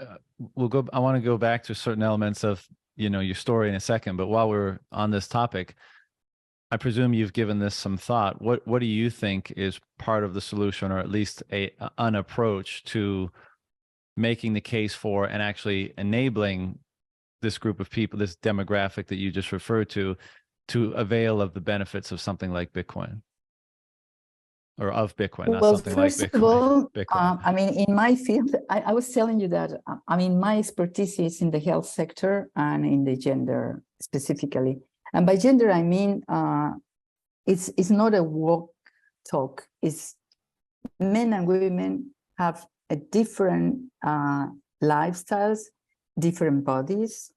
want to go back to certain elements of, your story in a second, but while we're on this topic, I presume you've given this some thought. What do you think is part of the solution, or at least an approach to making the case for and actually enabling this group of people, this demographic that you just referred to to avail of the benefits of something like Bitcoin, or of Bitcoin, not Well, something like first of Bitcoin. all, Bitcoin. I mean, in my field, I was telling you that, I mean, my expertise is in the health sector and in the gender specifically. And by gender, I mean, it's not a walk talk. It's men and women have a different lifestyles, different bodies,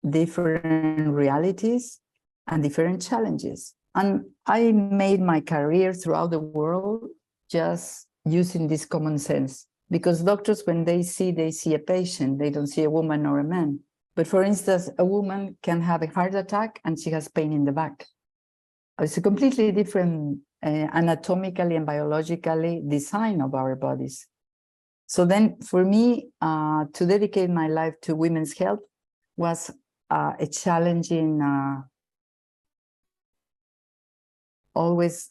different realities, and different challenges. And I made my career throughout the world just using this common sense, because doctors, when they see a patient, they don't see a woman or a man. But for instance, a woman can have a heart attack and she has pain in the back. It's a completely different anatomically and biologically design of our bodies. So then for me, to dedicate my life to women's health was a challenging, always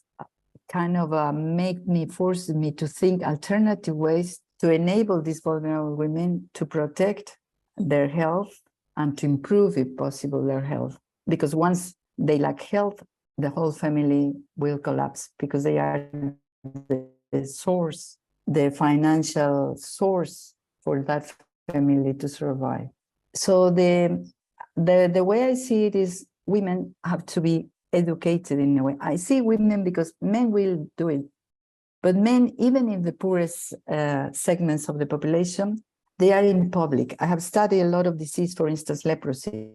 kind of forced me to think alternative ways to enable these vulnerable women to protect their health and to improve, if possible, their health. Because once they lack health, the whole family will collapse, because they are the source, the financial source for that family to survive. So the way I see it is women have to be educated in a way. I see women because men will do it, but men, even in the poorest segments of the population, they are in public. I have studied a lot of disease, for instance, leprosy.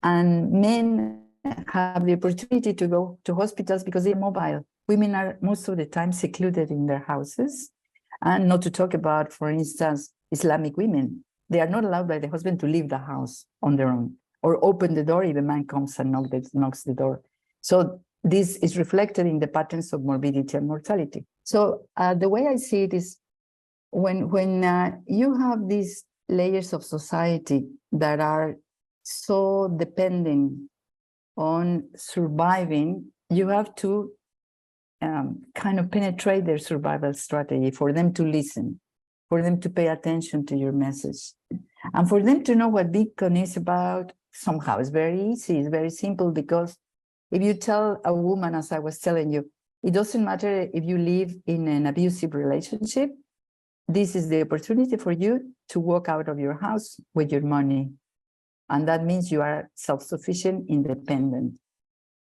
And men have the opportunity to go to hospitals because they're mobile. Women are most of the time secluded in their houses. And not to talk about, for instance, Islamic women. They are not allowed by the husband to leave the house on their own or open the door if a man comes and knocks the door. So this is reflected in the patterns of morbidity and mortality. So the way I see it is when you have these layers of society that are so dependent on surviving, you have to kind of penetrate their survival strategy for them to listen, for them to pay attention to your message, and for them to know what Bitcoin is about. Somehow it's very easy, it's very simple, because if you tell a woman, as I was telling you, it doesn't matter if you live in an abusive relationship, this is the opportunity for you to walk out of your house with your money. And that means you are self-sufficient, independent.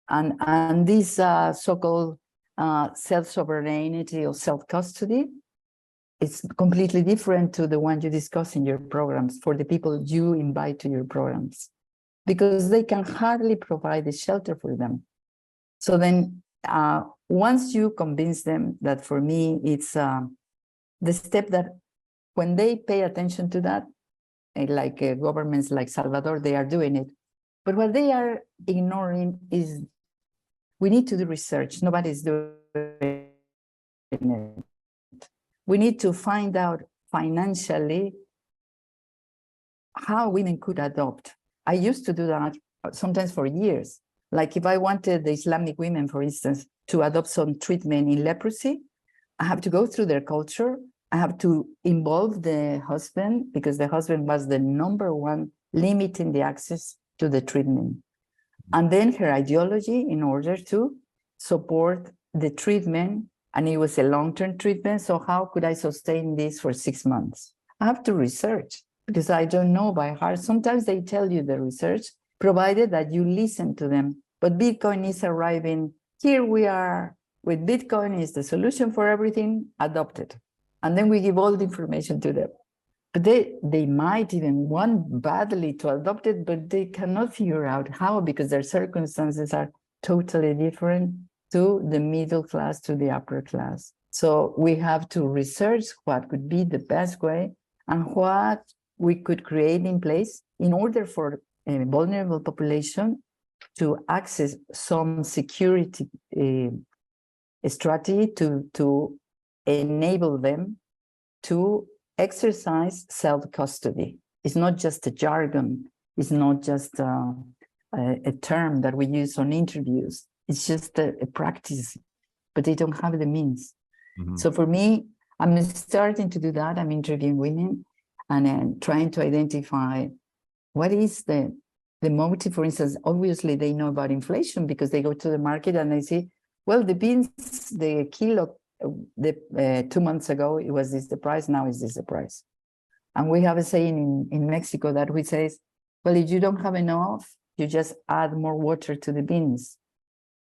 And this so-called self-sovereignty or self-custody, it's completely different to the one you discuss in your programs for the people you invite to your programs, because they can hardly provide a shelter for them. So then once you convince them that, for me, it's the step that when they pay attention to that, like governments like Salvador, they are doing it. But what they are ignoring is we need to do research. Nobody's doing it. We need to find out financially how women could adopt. I used to do that sometimes for years. Like if I wanted the Islamic women, for instance, to adopt some treatment in leprosy, I have to go through their culture. I have to involve the husband, because the husband was the #1 limiting the access to the treatment. And then her ideology in order to support the treatment. And it was a long-term treatment. So how could I sustain this for 6 months? I have to research, because I don't know by heart. Sometimes they tell you the research, provided that you listen to them. But Bitcoin is arriving. Here we are with Bitcoin is the solution for everything, adopted. And then we give all the information to them. But they might even want badly to adopt it, but they cannot figure out how, because their circumstances are totally different to the middle class, to the upper class. So we have to research what could be the best way and what we could create in place in order for a vulnerable population to access some security strategy to enable them to exercise self-custody. It's not just a jargon. It's not just a term that we use on interviews. It's just a practice, but they don't have the means. Mm-hmm. So for me, I'm starting to do that. I'm interviewing women and trying to identify what is the the motive, for instance, obviously they know about inflation because they go to the market and they see, well, the beans, the kilo, 2 months ago, it was this the price, now is this the price. And we have a saying in Mexico that we say, well, if you don't have enough, you just add more water to the beans.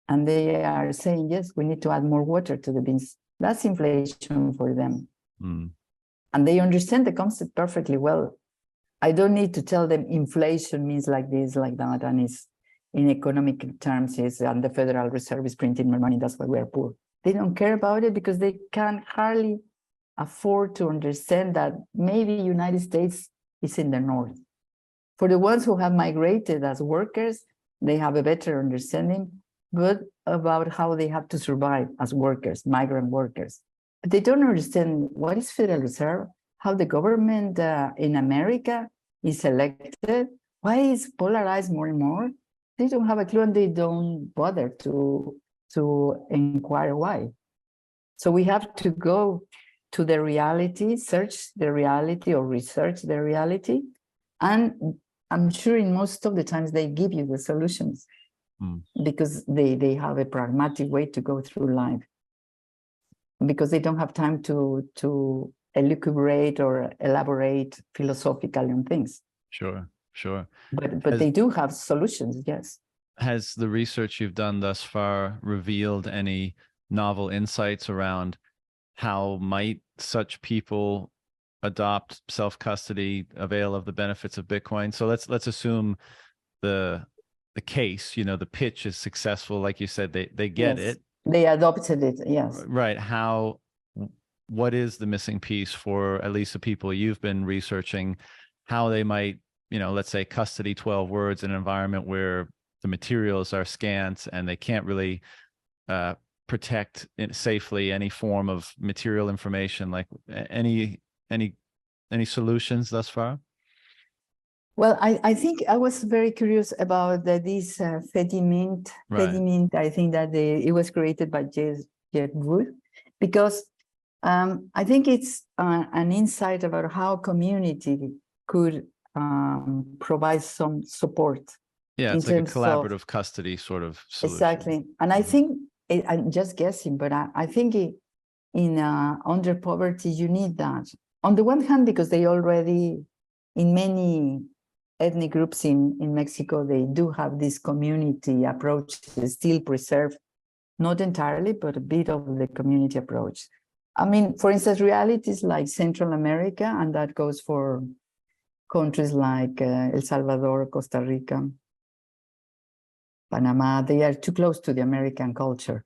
And they are saying, yes, we need to add more water to the beans. That's inflation for them. Mm. And they understand the concept perfectly well. I don't need to tell them inflation means like this, like that, and it's in economic terms, and the Federal Reserve is printing more money, that's why we're poor. They don't care about it because they can hardly afford to understand that maybe United States is in the north. For the ones who have migrated as workers, they have a better understanding, but about how they have to survive as workers, migrant workers. But they don't understand what is Federal Reserve, how the government in America is elected, why is polarized more and more. They don't have a clue and they don't bother to inquire why. So we have to go to the reality, search the reality or research the reality. And I'm sure in most of the times they give you the solutions because they have a pragmatic way to go through life, because they don't have time to elucubrate or elaborate philosophically on things. Sure, sure. But they do have solutions, yes. Has the research you've done thus far revealed any novel insights around how might such people adopt self-custody, avail of the benefits of Bitcoin? So let's assume the case, you know, the pitch is successful, like you said, they get Yes. it. They adopted it, yes. Right. What is the missing piece for at least the people you've been researching, how they might, you know, let's say custody 12 words in an environment where the materials are scant and they can't really protect safely any form of material information? Like any solutions thus far? Well, I think I was very curious about this Fedimint. Right. Fedimint, I think that it was created by Jesuit, because I think it's an insight about how community could provide some support. Yeah, it's like a collaborative custody sort of solution. Exactly. And I think, I'm just guessing, but I think in under poverty, you need that. On the one hand, because they already, in many ethnic groups in Mexico, they do have this community approach, still preserved, not entirely, but a bit of the community approach. I mean, for instance, realities like Central America, and that goes for countries like El Salvador, Costa Rica, Panama, they are too close to the American culture.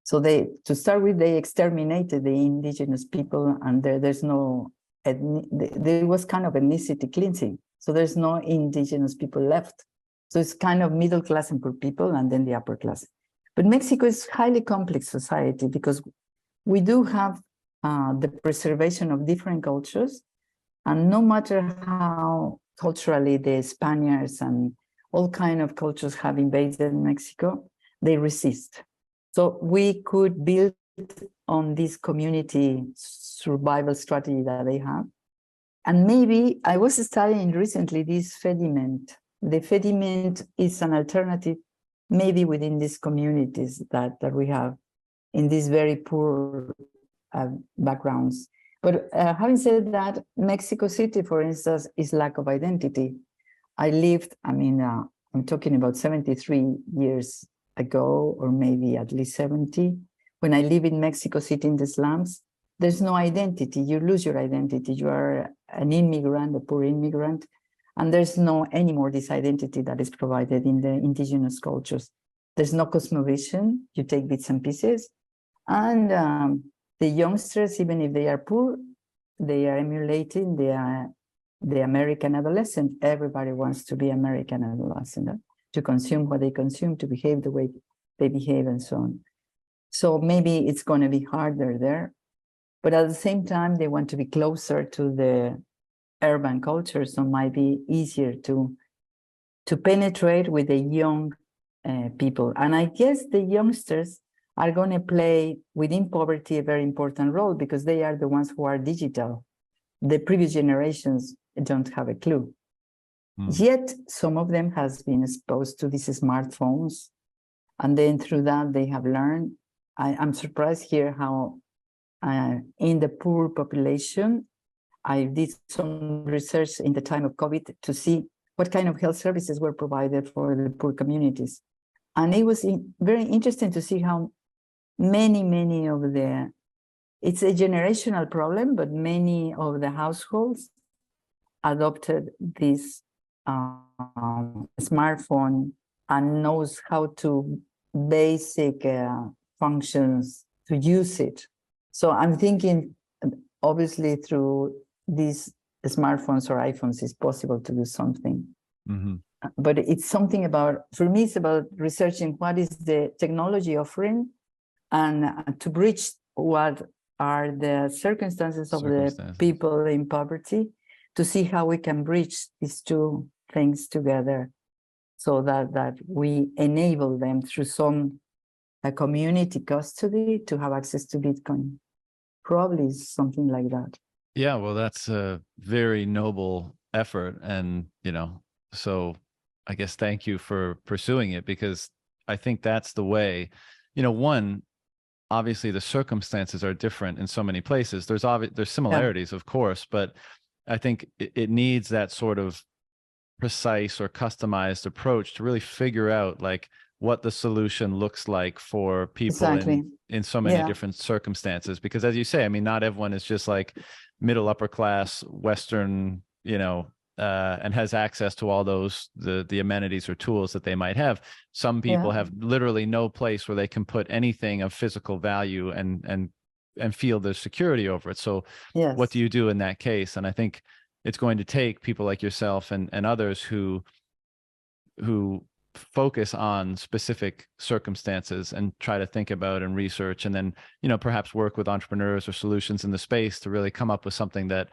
So to start with, they exterminated the indigenous people, and there's no, there was kind of ethnicity cleansing. So there's no indigenous people left. So it's kind of middle class and poor people, and then the upper class. But Mexico is a highly complex society because we do have the preservation of different cultures. And no matter how culturally the Spaniards and all kinds of cultures have invaded Mexico, they resist. So we could build on this community survival strategy that they have. And maybe I was studying recently this Fediment. The Fediment is an alternative maybe within these communities that we have in these very poor backgrounds. But having said that, Mexico City, for instance, is lack of identity. I lived, I mean, I'm talking about 73 years ago, or maybe at least 70. When I live in Mexico City in the slums, there's no identity. You lose your identity. You are an immigrant, a poor immigrant, and there's no anymore this identity that is provided in the indigenous cultures. There's no cosmovision. You take bits and pieces. And the youngsters, even if they are poor, they are emulating the American adolescent. Everybody wants to be American adolescent, to consume what they consume, to behave the way they behave, and so on. So maybe it's going to be harder there. But at the same time, they want to be closer to the urban culture, so it might be easier to penetrate with the young people. And I guess the youngsters are going to play within poverty a very important role because they are the ones who are digital. The previous generations don't have a clue. Yet some of them has been exposed to these smartphones, and then through that they have learned. I'm surprised here how in the poor population, I did some research in the time of COVID to see what kind of health services were provided for the poor communities. And it was very interesting to see how many of the, it's a generational problem, but many of the households adopted this smartphone and knows how to basic functions to use it. So I'm thinking, obviously, through these smartphones or iPhones, it's possible to do something. But it's something about, for me, it's about researching what is the technology offering and to bridge what are the circumstances of the people in poverty, to see how we can bridge these two things together so that we enable them through some community custody to have access to Bitcoin. Probably something like that. Yeah, well, that's a very noble effort. And, you know, so I guess thank you for pursuing it, because I think that's the way, you know, one, obviously the circumstances are different in so many places. There's similarities, of course, but I think it needs that sort of precise or customized approach to really figure out like what the solution looks like for people in so many different circumstances. Because as you say, I mean, not everyone is just like middle upper class Western, you know, and has access to all those the amenities or tools that they might have. Some people have literally no place where they can put anything of physical value and feel the security over it. So what do you do in that case? And I think it's going to take people like yourself and others who focus on specific circumstances and try to think about and research, and then, you know, perhaps work with entrepreneurs or solutions in the space to really come up with something that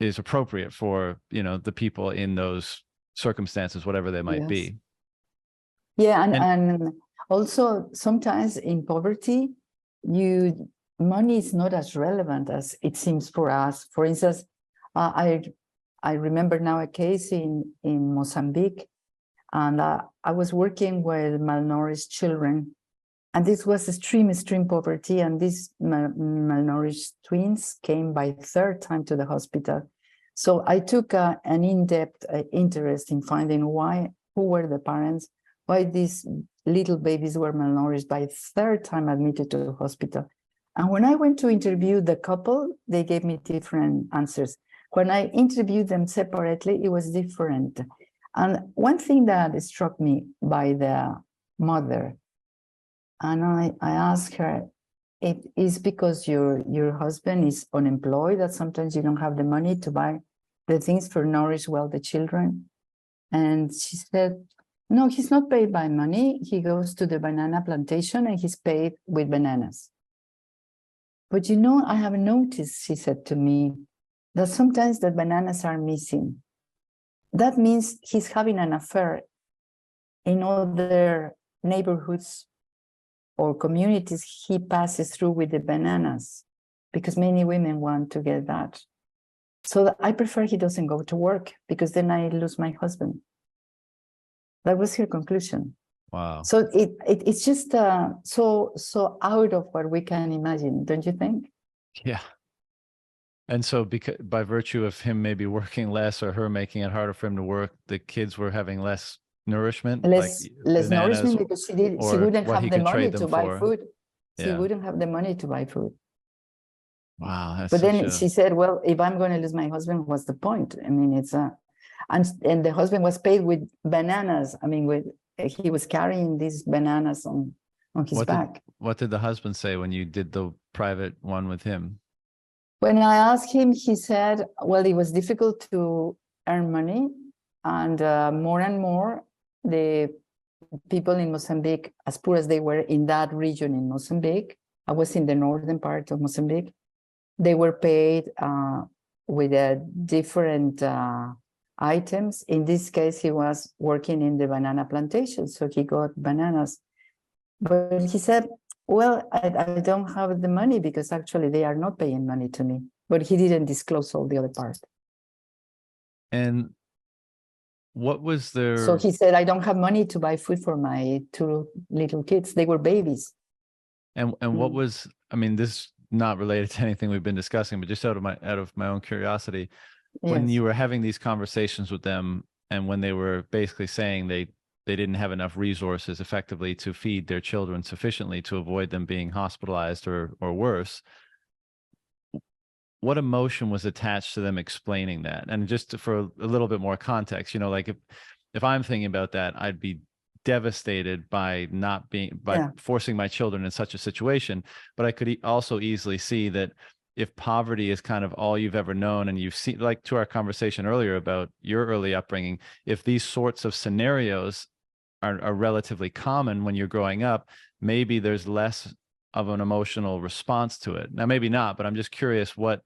is appropriate for, you know, the people in those circumstances, whatever they might be. Yeah, and also sometimes in poverty, money is not as relevant as it seems for us. For instance, I remember now a case in Mozambique, and I was working with malnourished children, and this was extreme poverty, and these malnourished twins came by third time to the hospital. So I took an in-depth interest in finding who were the parents, why these little babies were malnourished by third time admitted to the hospital. And when I went to interview the couple, they gave me different answers. When I interviewed them separately, it was different. And one thing that struck me by the mother, and I asked her, it is because your husband is unemployed that sometimes you don't have the money to buy the things for nourish well the children? And she said, no, he's not paid by money. He goes to the banana plantation and he's paid with bananas. But you know, I have noticed, she said to me, that sometimes the bananas are missing. That means he's having an affair in other neighborhoods or communities he passes through with the bananas, because many women want to get that. So I prefer he doesn't go to work, because then I lose my husband. That was her conclusion. Wow. So it's just so out of what we can imagine, don't you think? Yeah. And so because by virtue of him maybe working less or her making it harder for him to work, the kids were having less nourishment, less nourishment, because she wouldn't have the money to buy food. She wouldn't have the money to buy food. Wow. But then she said, well, if I'm going to lose my husband, what's the point? I mean, it's and the husband was paid with bananas. I mean, he was carrying these bananas on his back. What did the husband say when you did the private one with him? When I asked him, he said, well, it was difficult to earn money, and more, the people in Mozambique, as poor as they were in that region in Mozambique, I was in the northern part of Mozambique, they were paid with different items. In this case, he was working in the banana plantation, so he got bananas. But he said, well, I don't have the money, because actually they are not paying money to me. But he didn't disclose all the other part. And what was So their, he said, I don't have money to buy food for my two little kids. They were babies. and what was, I mean, this not related to anything we've been discussing, but just out of my own curiosity, when Yes. you were having these conversations with them and when they were basically saying they didn't have enough resources effectively to feed their children sufficiently to avoid them being hospitalized or worse, what emotion was attached to them explaining that? And just for a little bit more context, like if I'm thinking about that, I'd be devastated by not being, by forcing my children in such a situation. But I could also easily see that if poverty is kind of all you've ever known, and you've seen, like to our conversation earlier about your early upbringing, if these sorts of scenarios are relatively common when you're growing up, maybe there's less of an emotional response to it. Now, maybe not, but I'm just curious what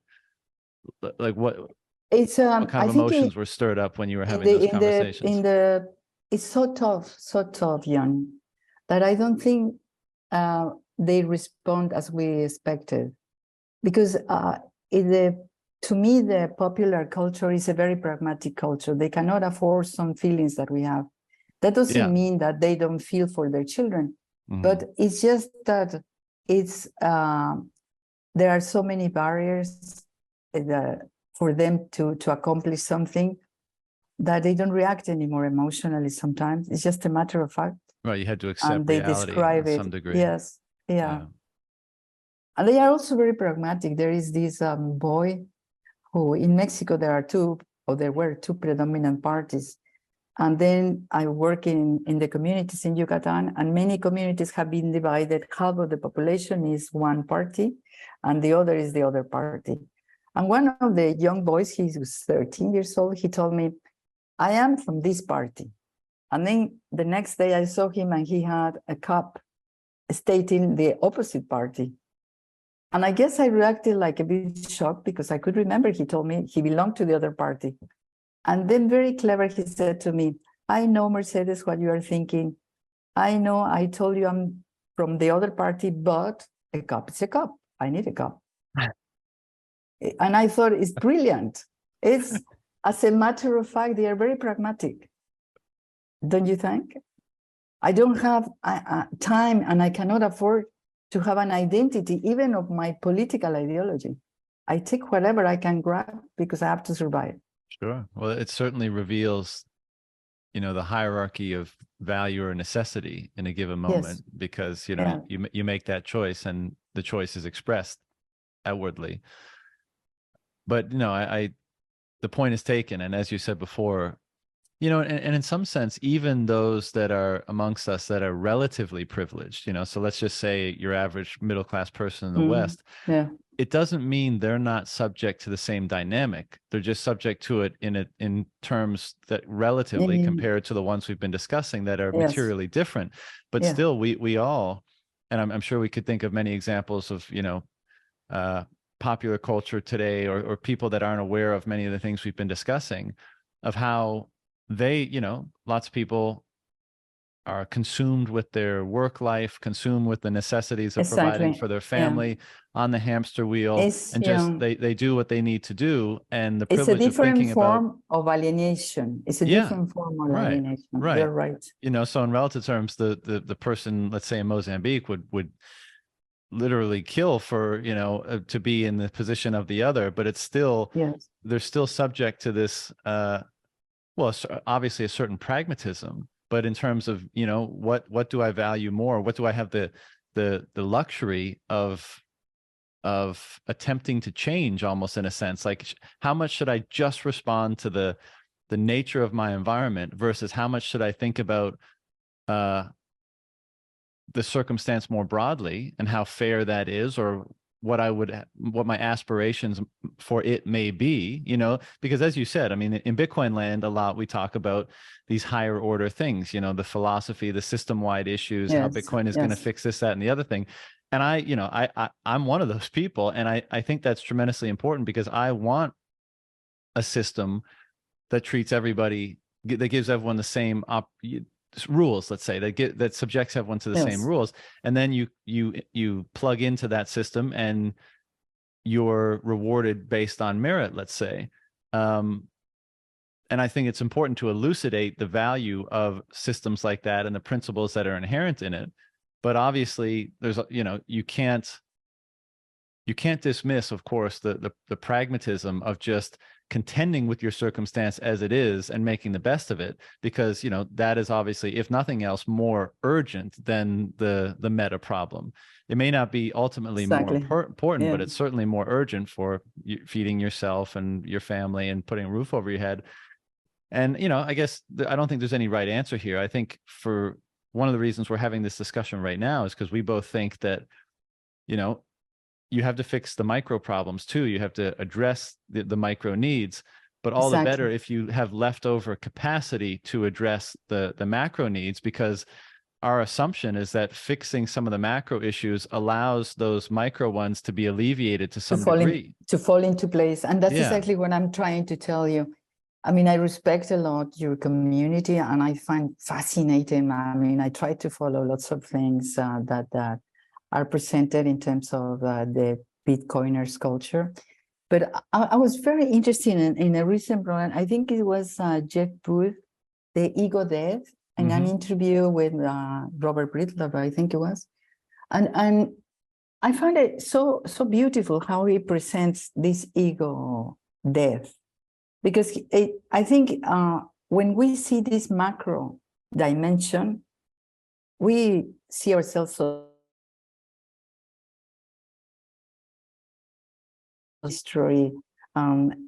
It's kind I of think emotions were stirred up when you were in having the those conversations. it's so tough, Jan, that I don't think they respond as we expected, because to me the popular culture is a very pragmatic culture. They cannot afford some feelings that we have. That doesn't mean that they don't feel for their children, but it's just that it's there are so many barriers for them to accomplish something that they don't react anymore emotionally. Sometimes it's just a matter of fact. Right, you had to accept And they reality describe to it. some degree. Yes, yeah. And they are also very pragmatic. There is this boy who, in Mexico, there were two predominant parties. And then I work in the communities in Yucatan, and many communities have been divided. Half of the population is one party, and the other is the other party. And one of the young boys, he was 13 years old, he told me, I am from this party. And then the next day I saw him and he had a cup stating the opposite party. And I guess I reacted like a bit shocked, because I could remember he told me he belonged to the other party. And then very clever, he said to me, I know, Mercedes, what you are thinking. I know, I told you I'm from the other party, but a cup is a cup. I need a cup. And I thought, it's brilliant. It's, as a matter of fact, they are very pragmatic. Don't you think? I don't have time, and I cannot afford to have an identity, even of my political ideology. I take whatever I can grab because I have to survive. Sure. Well, it certainly reveals, the hierarchy of value or necessity in a given moment, because, you make that choice and the choice is expressed outwardly. But, the point is taken. And as you said before, and in some sense, even those that are amongst us that are relatively privileged, so let's just say your average middle-class person in the West, it doesn't mean they're not subject to the same dynamic. They're just subject to it in terms that relatively compared to the ones we've been discussing that are materially different. But still, we all, and I'm sure we could think of many examples of, popular culture today, or people that aren't aware of many of the things we've been discussing, of how they, lots of people are consumed with their work life, consumed with the necessities of providing for their family, on the hamster wheel, and just they do what they need to do. And the privilege of thinking about, it's a different form of alienation. It's a different form of alienation. Right. You're right. So in relative terms, the person, let's say in Mozambique, would literally kill for, to be in the position of the other, but it's still, they're still subject to this, well, obviously a certain pragmatism, but in terms of, what do I value more? What do I have the luxury of attempting to change, almost in a sense? Like, how much should I just respond to the nature of my environment versus how much should I think about the circumstance more broadly and how fair that is, or what my aspirations for it may be, because as you said, I mean, in Bitcoin land, a lot we talk about these higher order things, the philosophy, the system-wide issues, how Bitcoin is going to fix this, that, and the other thing. And I'm one of those people. And I think that's tremendously important, because I want a system that treats everybody, that gives everyone the same rules, let's say, that subjects everyone to the same rules. And then you plug into that system and you're rewarded based on merit, let's say. and I think it's important to elucidate the value of systems like that and the principles that are inherent in it. But obviously, there's, you can't dismiss, of course, the pragmatism of just contending with your circumstance as it is and making the best of it, because that is obviously, if nothing else, more urgent than the meta problem. It may not be ultimately Exactly. more important, Yeah. but it's certainly more urgent for feeding yourself and your family and putting a roof over your head. And I guess I don't think there's any right answer here. I think for one of the reasons we're having this discussion right now is because we both think that you have to fix the micro problems too. You have to address the micro needs, but all the better if you have leftover capacity to address the macro needs, because our assumption is that fixing some of the macro issues allows those micro ones to be alleviated to some degree. To fall into place. And that's Yeah. exactly what I'm trying to tell you. I mean, I respect a lot your community, and I find fascinating. I mean, I try to follow lots of things that are presented in terms of the Bitcoiners culture. But I was very interested in a recent program. I think it was Jeff Booth, The Ego Death, in an interview with Robert Breedlove, I think it was. And I found it so beautiful how he presents this ego death. Because I think when we see this macro dimension, we see ourselves so history,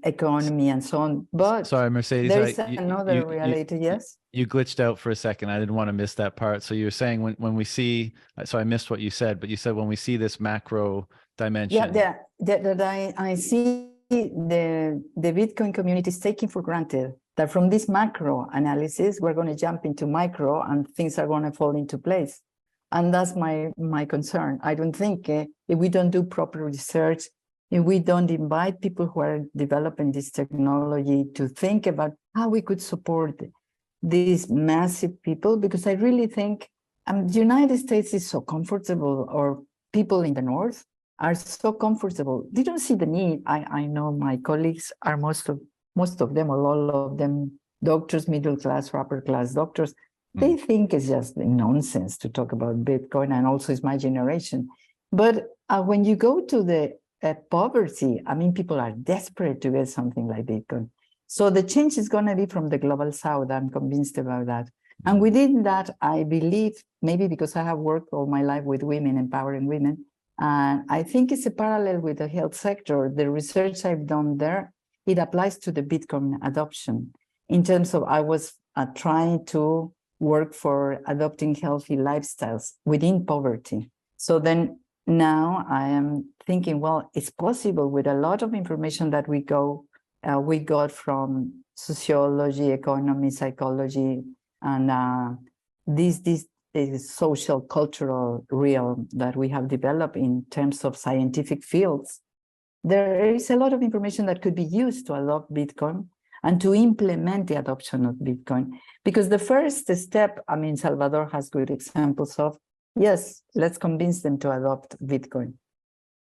economy, and so on. But sorry, Mercedes, there is another reality. Yes, you glitched out for a second. I didn't want to miss that part. So you were saying when we see, so I missed what you said, but you said when we see this macro dimension. Yeah, that I see the Bitcoin community is taking for granted that from this macro analysis, we're going to jump into micro and things are going to fall into place. And that's my concern. I don't think if we don't do proper research, if we don't invite people who are developing this technology to think about how we could support these massive people, because I really think the United States is so comfortable, or people in the North are so comfortable. They don't see the need. I know my colleagues are most of them, or all of them, doctors, middle class or upper class doctors. They think it's just nonsense to talk about Bitcoin, and also it's my generation. But when you go to the poverty, I mean, people are desperate to get something like Bitcoin. So the change is going to be from the global South. I'm convinced about that. And within that, I believe, maybe because I have worked all my life with women, empowering women, and I think it's a parallel with the health sector. The research I've done there, it applies to the Bitcoin adoption. In terms of, I was trying to work for adopting healthy lifestyles within poverty. So then now I am thinking, well, it's possible with a lot of information that we got from sociology, economy, psychology, and this social, cultural realm that we have developed in terms of scientific fields. There is a lot of information that could be used to adopt Bitcoin and to implement the adoption of Bitcoin. Because the first step, I mean, Salvador has good examples of, yes, let's convince them to adopt Bitcoin.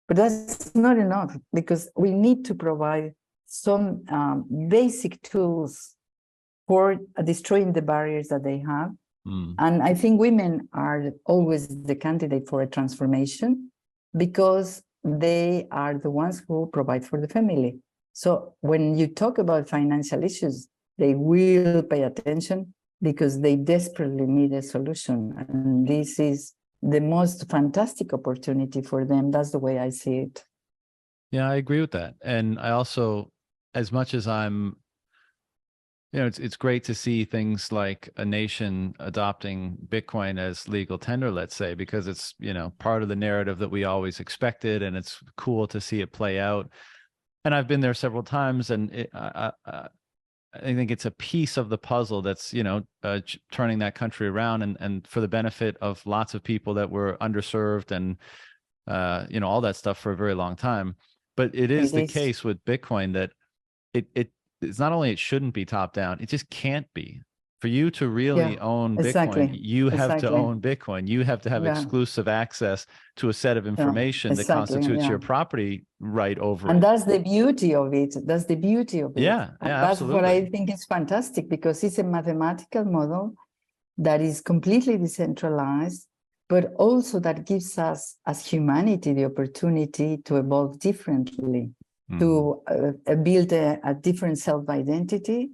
But that's not enough, because we need to provide some basic tools for destroying the barriers that they have. And I think women are always the candidate for a transformation, because they are the ones who provide for the family. So when you talk about financial issues, they will pay attention because they desperately need a solution. And this is the most fantastic opportunity for them. That's the way I see it. Yeah, I agree with that. And I also, as much as I'm, it's great to see things like a nation adopting Bitcoin as legal tender, let's say, because it's, part of the narrative that we always expected, and it's cool to see it play out. And I've been there several times, and I think it's a piece of the puzzle that's, turning that country around, and for the benefit of lots of people that were underserved and, all that stuff for a very long time. But it is the case with Bitcoin that it's not only it shouldn't be top down, it just can't be. For you to really own Bitcoin, exactly. you have to Exactly. own Bitcoin. You have to have Yeah. exclusive access to a set of Yeah, information that exactly. constitutes Yeah. your property right over And it. that's the beauty of it. That's the beauty of it. Yeah, And yeah, that's what I absolutely. think is fantastic, because it's a mathematical model that is completely decentralized, but also that gives us as humanity the opportunity to evolve differently, to build a different self-identity.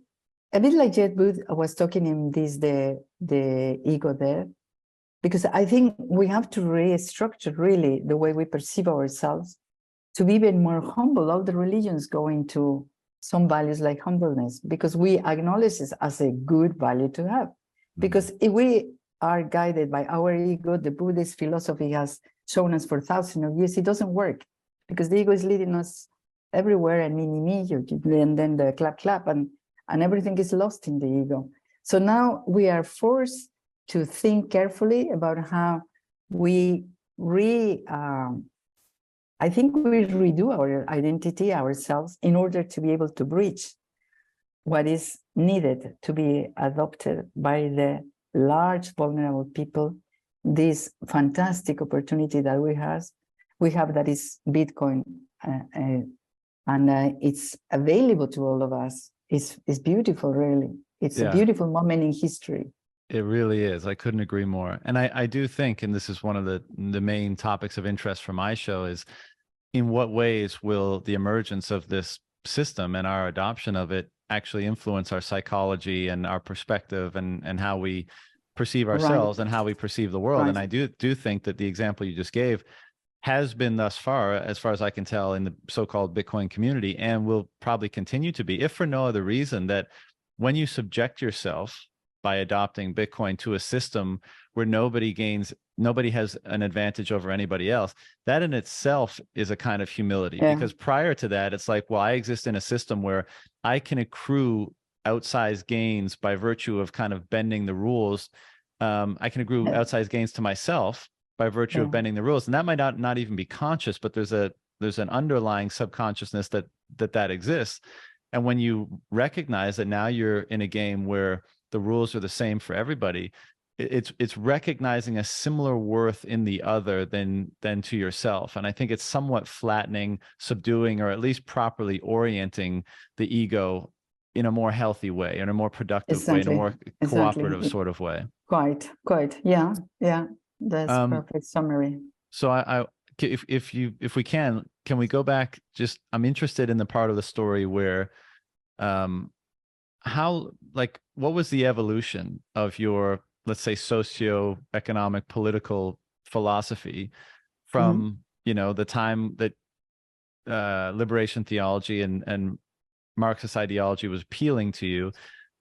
A bit like Jesuit was talking in this, the ego there, because I think we have to restructure really the way we perceive ourselves to be even more humble. All the religions go into some values like humbleness, because we acknowledge this as a good value to have. Because if we are guided by our ego, the Buddhist philosophy has shown us for thousands of years, it doesn't work, because the ego is leading us everywhere, and me, and then the clap, and everything is lost in the ego. So now we are forced to think carefully about how we I think we redo our identity, ourselves, in order to be able to bridge what is needed to be adopted by the large vulnerable people, this fantastic opportunity that we have that is Bitcoin, and it's available to all of us. It's beautiful, really. It's a beautiful moment in history. It really is. I couldn't agree more. And I do think, and this is one of the main topics of interest for my show, is in what ways will the emergence of this system and our adoption of it actually influence our psychology and our perspective and how we perceive ourselves and how we perceive the world. And I do think that the example you just gave has been thus far as I can tell, in the so-called Bitcoin community, and will probably continue to be, if for no other reason, that when you subject yourself by adopting Bitcoin to a system where nobody has an advantage over anybody else, that in itself is a kind of humility. Because prior to that, it's like, well, I exist in a system where I can accrue outsized gains by virtue of kind of bending the rules. I can accrue outsized gains to myself by virtue of bending the rules. And that might not even be conscious, but there's an underlying subconsciousness that exists. And when you recognize that now you're in a game where the rules are the same for everybody, it's recognizing a similar worth in the other than to yourself. And I think it's somewhat flattening, subduing, or at least properly orienting the ego in a more healthy way, in a more productive way, in a more cooperative sort of way. Quite. Yeah. That's perfect summary. So if we can we go back? Just, I'm interested in the part of the story where what was the evolution of your, let's say, socio-economic political philosophy from the time that liberation theology and Marxist ideology was appealing to you,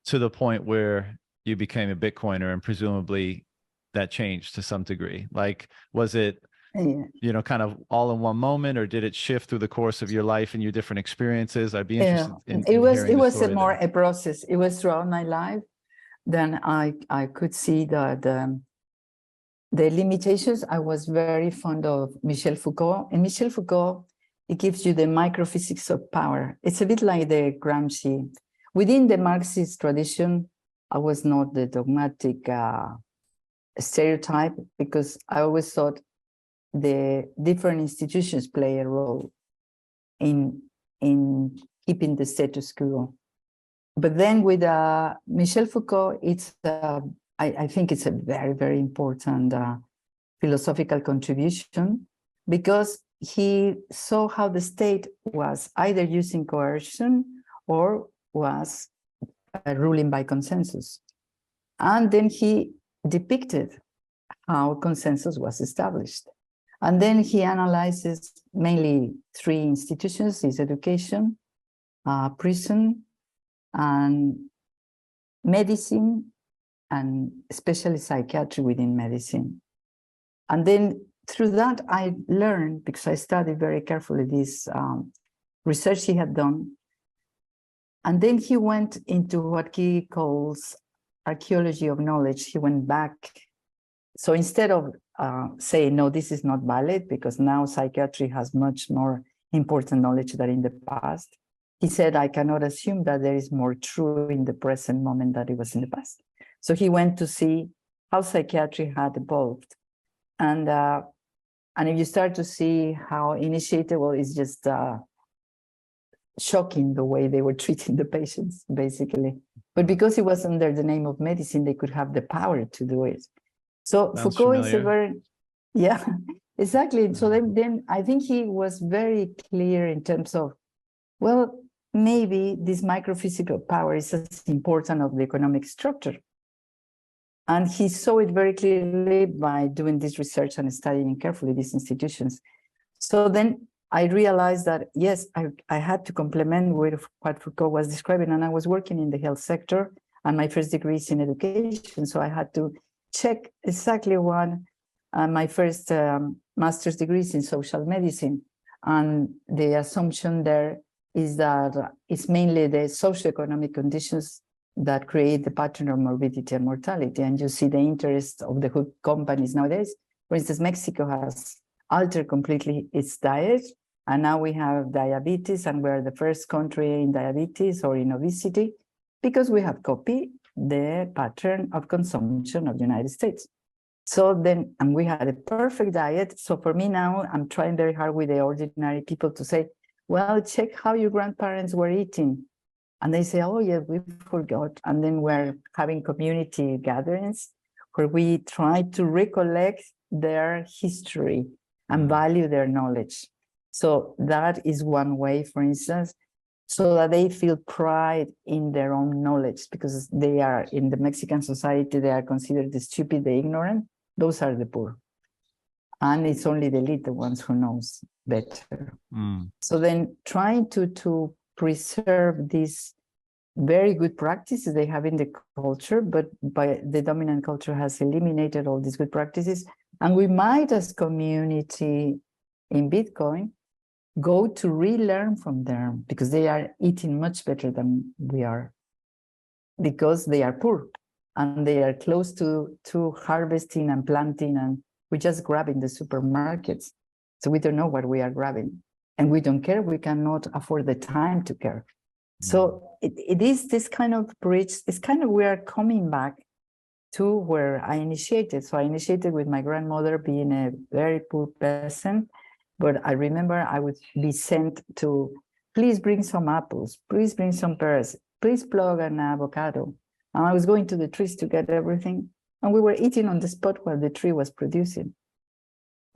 to the point where you became a Bitcoiner, and presumably that changed to some degree? Like, was it kind of all in one moment, or did it shift through the course of your life and your different experiences? I'd be interested in it was hearing a process. It was throughout my life. Then I could see that the limitations. I was very fond of Michel Foucault, and Michel Foucault, it gives you the microphysics of power. It's a bit like the Gramsci. Within the Marxist tradition, I was not the dogmatic stereotype, because I always thought the different institutions play a role in keeping the status quo. But then with Michel Foucault, I think it's a very, very important philosophical contribution, because he saw how the state was either using coercion or was ruling by consensus. And then he depicted how consensus was established. And then he analyzes mainly three institutions: his education, prison, and medicine, and especially psychiatry within medicine. And then through that, I learned, because I studied very carefully this research he had done. And then he went into what he calls archaeology of knowledge. He went back. So instead of saying, no, this is not valid, because now psychiatry has much more important knowledge than in the past, he said, I cannot assume that there is more true in the present moment than it was in the past. So he went to see how psychiatry had evolved. And if you start to see how initiated, well, it's just shocking the way they were treating the patients, basically. But because it was under the name of medicine, they could have the power to do it. So Sounds Foucault familiar. is a very, yeah, exactly. So then I think he was very clear in terms of, well, maybe this microphysical power is as important of the economic structure. And he saw it very clearly by doing this research and studying carefully these institutions. So then I realized that, yes, I had to complement with what Foucault was describing, and I was working in the health sector, and my first degree is in education, so I had to check exactly what my first master's degree is in social medicine, and the assumption there is that it's mainly the socioeconomic conditions that create the pattern of morbidity and mortality, and you see the interest of the hood companies nowadays. For instance, Mexico has altered completely its diet, and now we have diabetes, and we're the first country in diabetes or in obesity because we have copied the pattern of consumption of the United States. So then, and we had a perfect diet. So for me now, I'm trying very hard with the ordinary people to say, well, check how your grandparents were eating. And they say, oh, yeah, we forgot. And then we're having community gatherings where we try to recollect their history and value their knowledge. So that is one way, for instance, so that they feel pride in their own knowledge, because they are in the Mexican society, they are considered the stupid, the ignorant. Those are the poor. And it's only the elite, the ones who knows better. So then trying to preserve these very good practices they have in the culture, but by the dominant culture has eliminated all these good practices. And we might, as community in Bitcoin, go to relearn from them, because they are eating much better than we are, because they are poor and they are close to harvesting and planting, and we just grab in the supermarkets. So we don't know what we are grabbing, and we don't care. We cannot afford the time to care. So it is this kind of bridge. It's kind of, we are coming back to where I initiated. So I initiated with my grandmother being a very poor peasant, but I remember I would be sent to, please bring some apples, please bring some pears, please plug an avocado. And I was going to the trees to get everything, and we were eating on the spot where the tree was producing.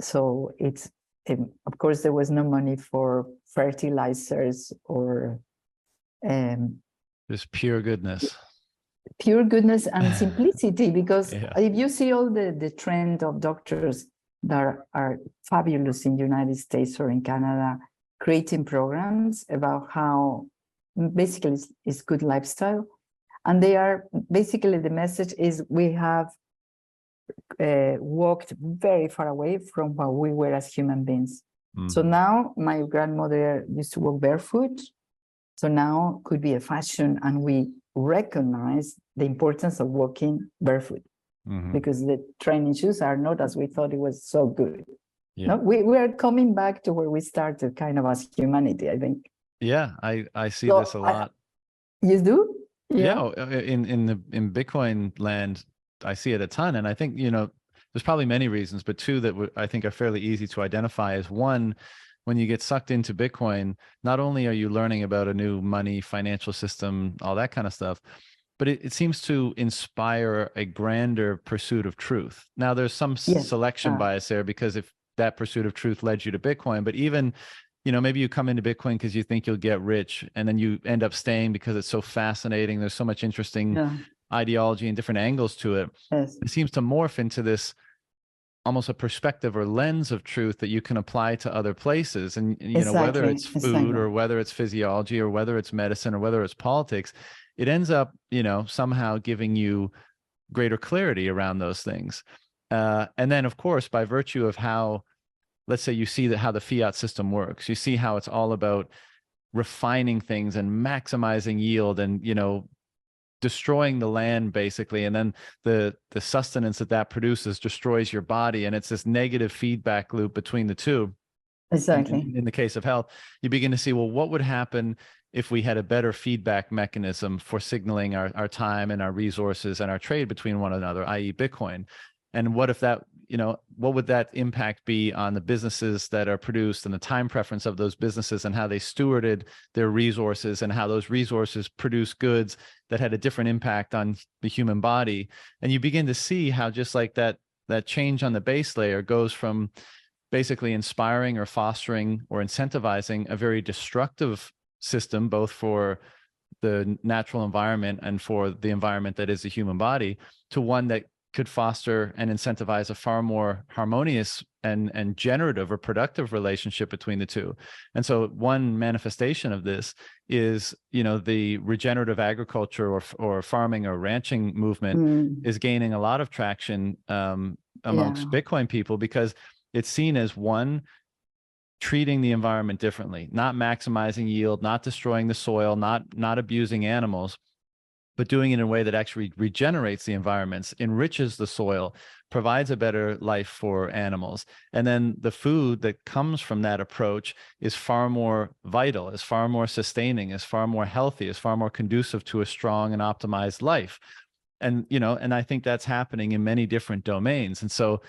So it's, of course, there was no money for fertilizers or just pure goodness. Pure goodness and simplicity, because Yeah. if you see all the trend of doctors that are fabulous in the United States or in Canada, creating programs about how basically it's good lifestyle. And they are basically, the message is we have walked very far away from what we were as human beings. So now my grandmother used to walk barefoot. So now could be a fashion, and we recognize the importance of walking barefoot because the training shoes are not as we thought it was so good. Yeah. No, we are coming back to where we started, kind of as humanity, I think. Yeah, I see this a lot. You do? Yeah, in Bitcoin land, I see it a ton, and I think, you know, there's probably many reasons, but two that I think are fairly easy to identify is, one, when you get sucked into Bitcoin, not only are you learning about a new money, financial system, all that kind of stuff, but it seems to inspire a grander pursuit of truth. Now, there's some selection bias there, because if that pursuit of truth led you to Bitcoin, but even, you know, maybe you come into Bitcoin because you think you'll get rich, and then you end up staying because it's so fascinating. There's so much interesting ideology and different angles to it. Yes. It seems to morph into this almost a perspective or lens of truth that you can apply to other places. And, you know, whether it's food or whether it's physiology or whether it's medicine or whether it's politics, it ends up, you know, somehow giving you greater clarity around those things. And then, of course, by virtue of how, let's say you see how the fiat system works, you see how it's all about refining things and maximizing yield and, you know, destroying the land basically, and then the sustenance that produces destroys your body, and it's this negative feedback loop between the two. Exactly. In the case of health, you begin to see, well, what would happen if we had a better feedback mechanism for signaling our time and our resources and our trade between one another, i.e. Bitcoin. And what if that, what would that impact be on the businesses that are produced and the time preference of those businesses and how they stewarded their resources and how those resources produce goods that had a different impact on the human body? And you begin to see how just like that change on the base layer goes from basically inspiring or fostering or incentivizing a very destructive system, both for the natural environment and for the environment that is the human body, to one that could foster and incentivize a far more harmonious and generative or productive relationship between the two. And so one manifestation of this is, the regenerative agriculture or farming or ranching movement is gaining a lot of traction amongst Bitcoin people, because it's seen as one, treating the environment differently, not maximizing yield, not destroying the soil, not abusing animals, but doing it in a way that actually regenerates the environments, enriches the soil, provides a better life for animals. And then the food that comes from that approach is far more vital, is far more sustaining, is far more healthy, is far more conducive to a strong and optimized life. And, and I think that's happening in many different domains. And so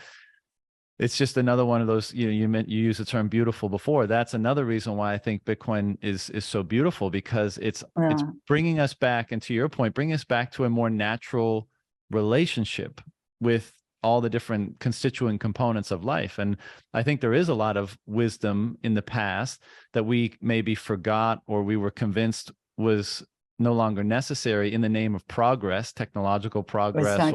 it's just another one of those, you used the term beautiful before. That's another reason why I think Bitcoin is so beautiful, because it's bringing us back, and to your point, bringing us back to a more natural relationship with all the different constituent components of life. And I think there is a lot of wisdom in the past that we maybe forgot, or we were convinced was no longer necessary in the name of progress, technological progress,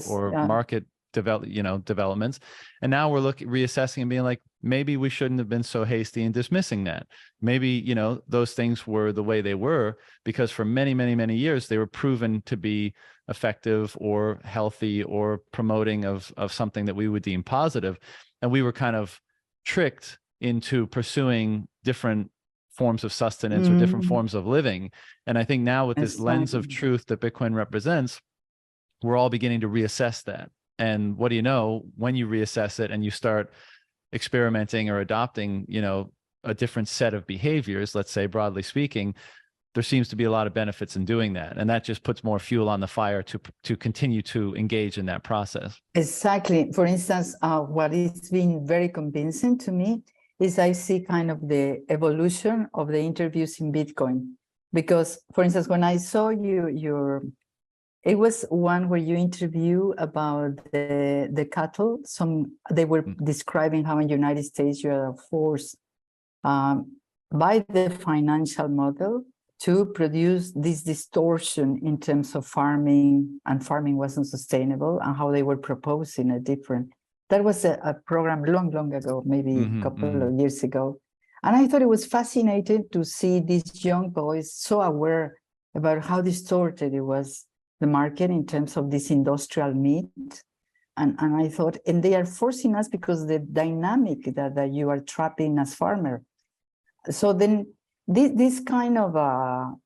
or market developments. And now we're reassessing and being like, maybe we shouldn't have been so hasty in dismissing that. Maybe, those things were the way they were because for many, many, many years, they were proven to be effective or healthy or promoting of something that we would deem positive. And we were kind of tricked into pursuing different forms of sustenance or different forms of living. And I think now with this lens of truth that Bitcoin represents, we're all beginning to reassess that. And what do you know, when you reassess it and you start experimenting or adopting, a different set of behaviors, let's say, broadly speaking, there seems to be a lot of benefits in doing that. And that just puts more fuel on the fire to continue to engage in that process. Exactly. For instance, what is being very convincing to me is I see kind of the evolution of the interviews in Bitcoin. Because, for instance, when I saw it was one where you interview about the cattle. They were describing how in the United States you are forced by the financial model to produce this distortion in terms of farming, and farming wasn't sustainable, and how they were proposing a different. That was a program long ago, maybe a couple of years ago. And I thought it was fascinating to see these young boys so aware about how distorted it was, the market, in terms of this industrial meat. And I thought, and they are forcing us because the dynamic that you are trapping as farmer. So then this kind of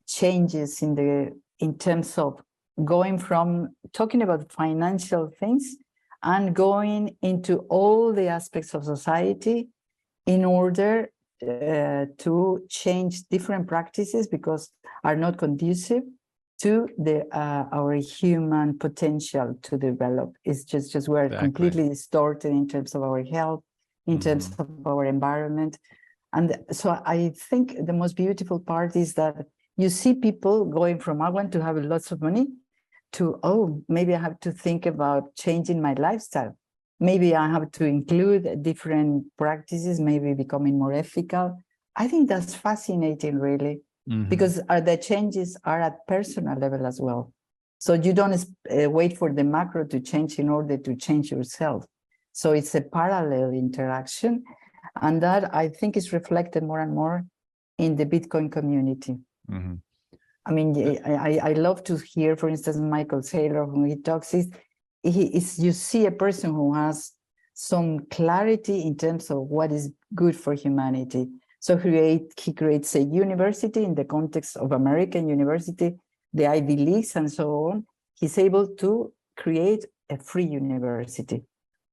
changes in terms of going from talking about financial things and going into all the aspects of society in order to change different practices because are not conducive to our human potential to develop. It's just we're completely distorted in terms of our health, in terms of our environment. And so I think the most beautiful part is that you see people going from I want to have lots of money to, oh, maybe I have to think about changing my lifestyle. Maybe I have to include different practices, maybe becoming more ethical. I think that's fascinating, really. Because the changes are at personal level as well. So you don't wait for the macro to change in order to change yourself. So it's a parallel interaction. And that I think is reflected more and more in the Bitcoin community. I mean, I love to hear, for instance, Michael Saylor, when he talks, you see a person who has some clarity in terms of what is good for humanity. So he creates a university in the context of American university, the Ivy Leagues and so on. He's able to create a free university.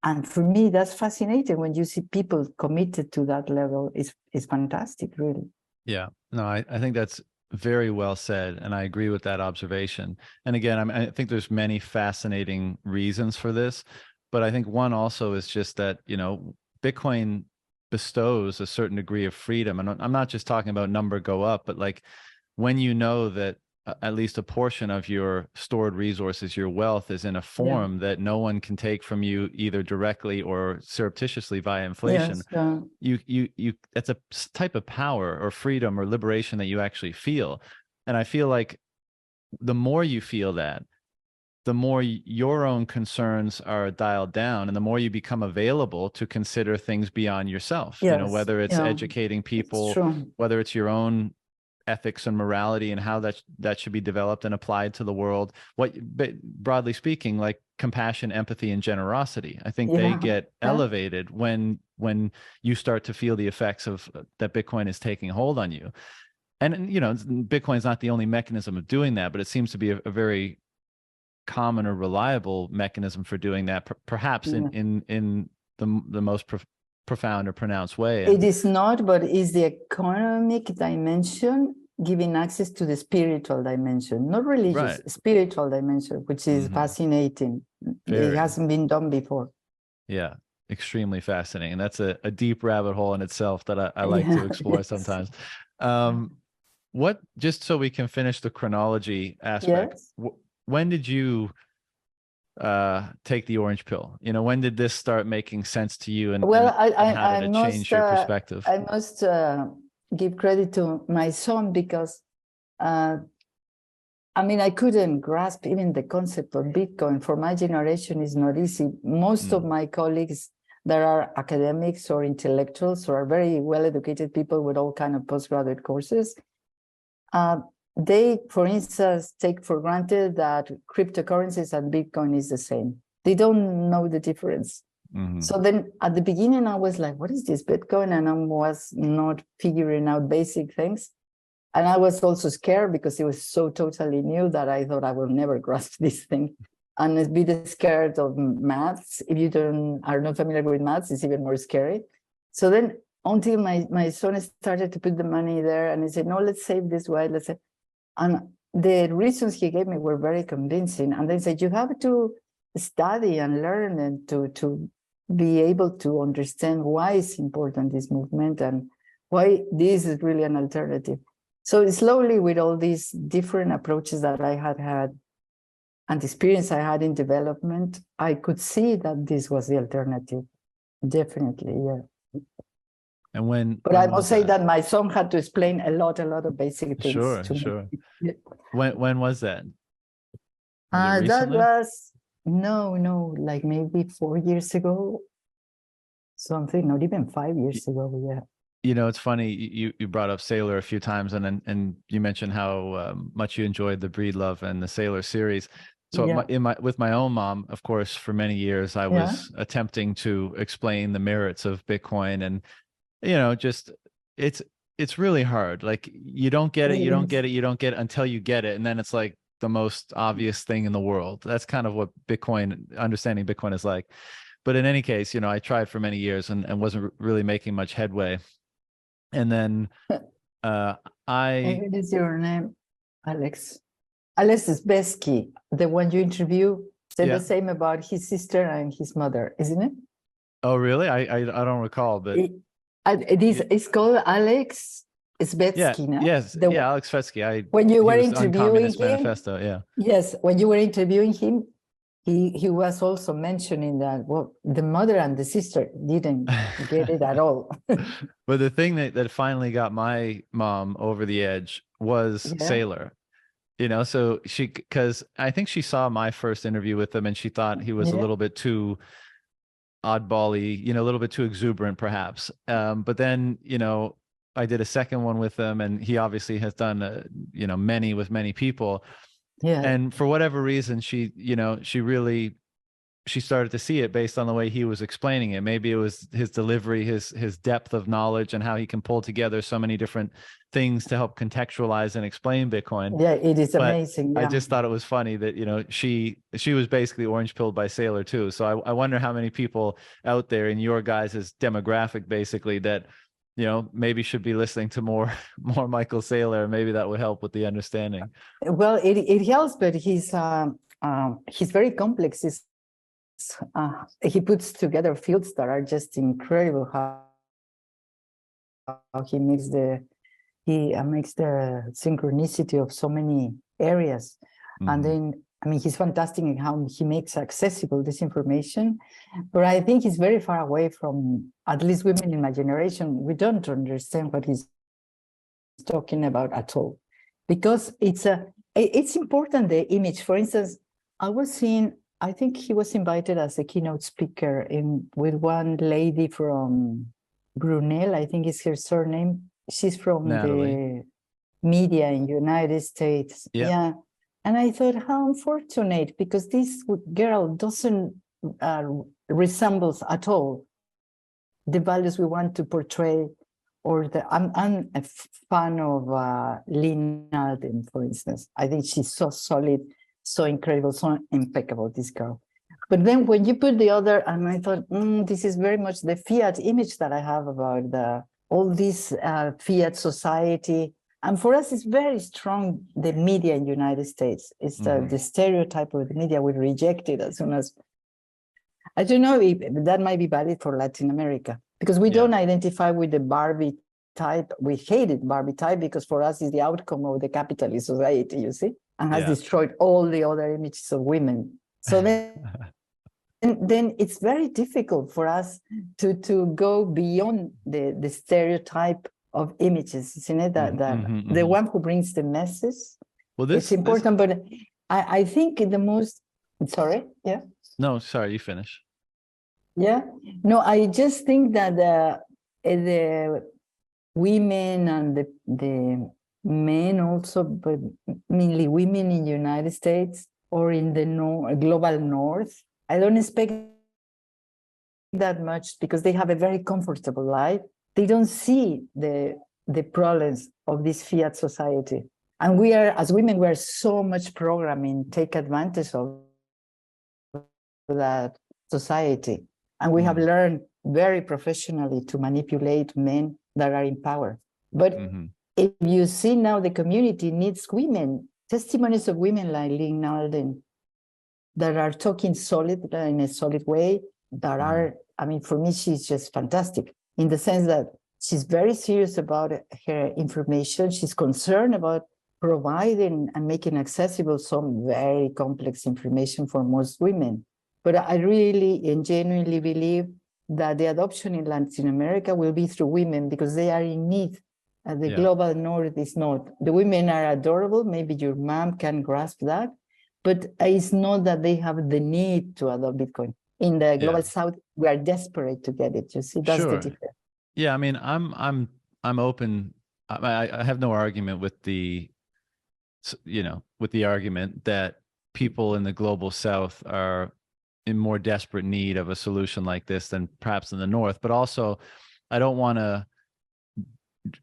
And for me, that's fascinating when you see people committed to that level. It's fantastic, really. Yeah, no, I think that's very well said, and I agree with that observation. And again, I think there's many fascinating reasons for this, but I think one also is just that, Bitcoin bestows a certain degree of freedom. And I'm not just talking about number go up, but like when you know that at least a portion of your stored resources, your wealth, is in a Yeah. form that no one can take from you either directly or surreptitiously via inflation. Yes. You that's a type of power or freedom or liberation that you actually feel. And I feel like the more you feel that, the more your own concerns are dialed down, and the more you become available to consider things beyond yourself, Yes. whether it's Yeah. educating It's people, true. whether it's your own ethics and morality and how that should be developed and applied to the world. But broadly speaking, like compassion, empathy, and generosity, I think they Yeah. get Yeah. elevated when you start to feel the effects of that Bitcoin is taking hold on you. And Bitcoin is not the only mechanism of doing that, but it seems to be a very common or reliable mechanism for doing that, perhaps Yeah. in the most profound or pronounced way. It is not, but is the economic dimension giving access to the spiritual dimension, not religious, Right. spiritual dimension, which is fascinating. Very. It hasn't been done before. Yeah, extremely fascinating. That's a deep rabbit hole in itself that I like to explore Yes. sometimes. What, just so we can finish the chronology aspect, Yes. when did you take the orange pill? When did this start making sense to you, and Well, and how did it change your perspective? I must give credit to my son, because I couldn't grasp even the concept of Bitcoin. For my generation, it's not easy. Most of my colleagues that are academics or intellectuals or are very well-educated people with all kind of postgraduate courses, they, for instance, take for granted that cryptocurrencies and Bitcoin is the same. They don't know the difference. So then at the beginning, I was like, what is this Bitcoin? And I was not figuring out basic things. And I was also scared because it was so totally new that I thought I will never grasp this thing. And a bit scared of maths. If you are not familiar with maths, it's even more scary. So then until my son started to put the money there, and he said, no, let's save this way, let's say. And the reasons he gave me were very convincing. And they said, you have to study and learn and to be able to understand why it's important, this movement, and why this is really an alternative. So slowly, with all these different approaches that I had and the experience I had in development, I could see that this was the alternative. Definitely, yeah. And but I must say that my son had to explain a lot of basic things to me. Yeah. When was that? That was no, like maybe 4 years ago, something, not even 5 years ago. Yeah. It's funny, you brought up Sailor a few times, and you mentioned how much you enjoyed the Breedlove and the Sailor series. So with my own mom, of course, for many years, I was attempting to explain the merits of Bitcoin, and just it's really hard. Like you don't get it, you don't get it until you get it, and then it's like the most obvious thing in the world. That's kind of what understanding Bitcoin is like. But in any case, I tried for many years and wasn't really making much headway. And then what is your name? Alex Besky, the one you interview, said the same about his sister and his mother, isn't it? Oh, really? I don't recall, but it's called Alex Svetsky, no? Yes, Alex Svetsky. When you were interviewing him, Manifesto, Yes, when you were interviewing him, he was also mentioning that, well, the mother and the sister didn't get it at all. But the thing that finally got my mom over the edge was Sailor. So because I think she saw my first interview with him and she thought he was a little bit too oddball-y, a little bit too exuberant perhaps. But then, I did a second one with him, and he obviously has done, many with many people. Yeah. And for whatever reason, she started to see it based on the way he was explaining it. Maybe it was his delivery, his depth of knowledge, and how he can pull together so many different things to help contextualize and explain Bitcoin. Yeah, it is amazing. I just thought it was funny that, she was basically orange pilled by Sailor too. So I wonder how many people out there in your guys' demographic, basically, that you know, maybe should be listening to more more Michael Saylor. Maybe that would help with the understanding. Well, it helps, but he's very complex. He puts together fields that are just incredible. How he makes the synchronicity of so many areas, and then I mean, he's fantastic in how he makes accessible this information. But I think he's very far away from, at least women in my generation, we don't understand what he's talking about at all, because it's important, the image. For instance, I was seeing, I think he was invited as a keynote speaker with one lady from Brunel, I think is her surname. She's from Natalie. the media in United States. Yeah. And I thought, how unfortunate, because this girl doesn't resembles at all the values we want to portray. Or I'm a fan of Lynn Alden, for instance. I think she's so solid, so incredible, so impeccable, this girl. But then when you put the other, and I thought, this is very much the fiat image that I have about all this fiat society. And for us, it's very strong, the media in the United States. It's the stereotype of the media. We reject it as soon as, I don't know if that might be valid for Latin America, because we don't identify with the Barbie type. We hated Barbie type because for us it's the outcome of the capitalist society, you see, and has destroyed all the other images of women. So then it's very difficult for us to go beyond the stereotype of images, isn't it? The one who brings the message. Well, it's important, but I think the most, sorry, yeah? No, sorry, you finish. Yeah, no, I just think that the women and the men also, but mainly women in the United States or in the global north, I don't expect that much because they have a very comfortable life. They don't see the problems of this fiat society. And we are, as women, we are so much programming, take advantage of that society. And we have learned very professionally to manipulate men that are in power. But if you see now, the community needs women, testimonies of women like Lynn Alden, that are talking solid in a solid way, that are, I mean, for me, she's just fantastic in the sense that she's very serious about her information. She's concerned about providing and making accessible some very complex information for most women. But I really and genuinely believe that the adoption in Latin America will be through women because they are in need. The global north is not. The women are adorable. Maybe your mom can grasp that, but it's not that they have the need to adopt Bitcoin. In the global south, we are desperate to get it. You see, that's the difference. Yeah, I mean, I'm open. I have no argument with the, with the argument that people in the global south are in more desperate need of a solution like this than perhaps in the north. But also, I don't want to,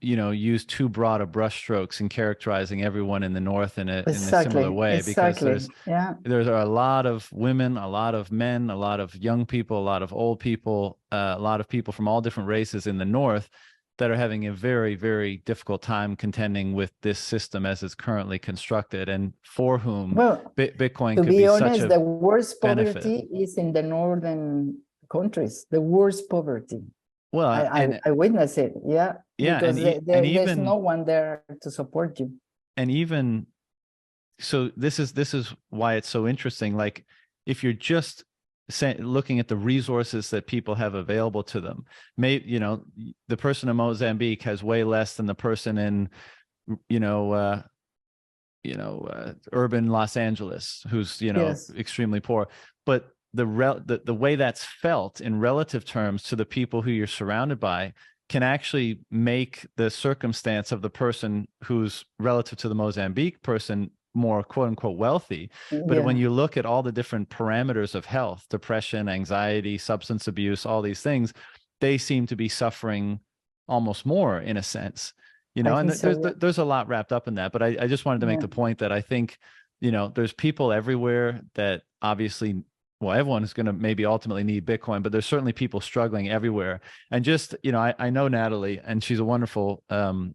use too broad of brushstrokes in characterizing everyone in the north in a similar way, because there's a lot of women, a lot of men, a lot of young people, a lot of old people, a lot of people from all different races in the north that are having a very, very difficult time contending with this system as it's currently constructed, and for whom Bitcoin could be such a the worst benefit. Poverty is in the northern countries, the worst poverty. Well, I witness it, because there's no one there to support you. And even so, this is why it's so interesting. Like, if you're just looking at the resources that people have available to them, the person in Mozambique has way less than the person in, urban Los Angeles, who's extremely poor. But the way that's felt in relative terms to the people who you're surrounded by can actually make the circumstance of the person who's relative to the Mozambique person more quote unquote wealthy. But when you look at all the different parameters of health, depression, anxiety, substance abuse, all these things, they seem to be suffering almost more in a sense, and there's a lot wrapped up in that. But I just wanted to make the point that I think, there's people everywhere that obviously well, everyone is going to maybe ultimately need Bitcoin, but there's certainly people struggling everywhere. And just, you know, I know Natalie, and she's a wonderful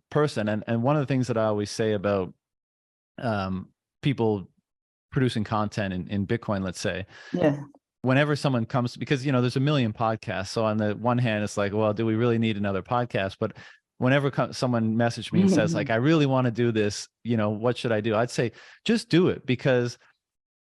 person. And one of the things that I always say about people producing content in Bitcoin, let's say, yeah, whenever someone comes, because, you know, there's a million podcasts. So on the one hand, it's like, well, do we really need another podcast? But whenever someone messaged me and says like, I really want to do this, you know, what should I do? I'd say just do it, because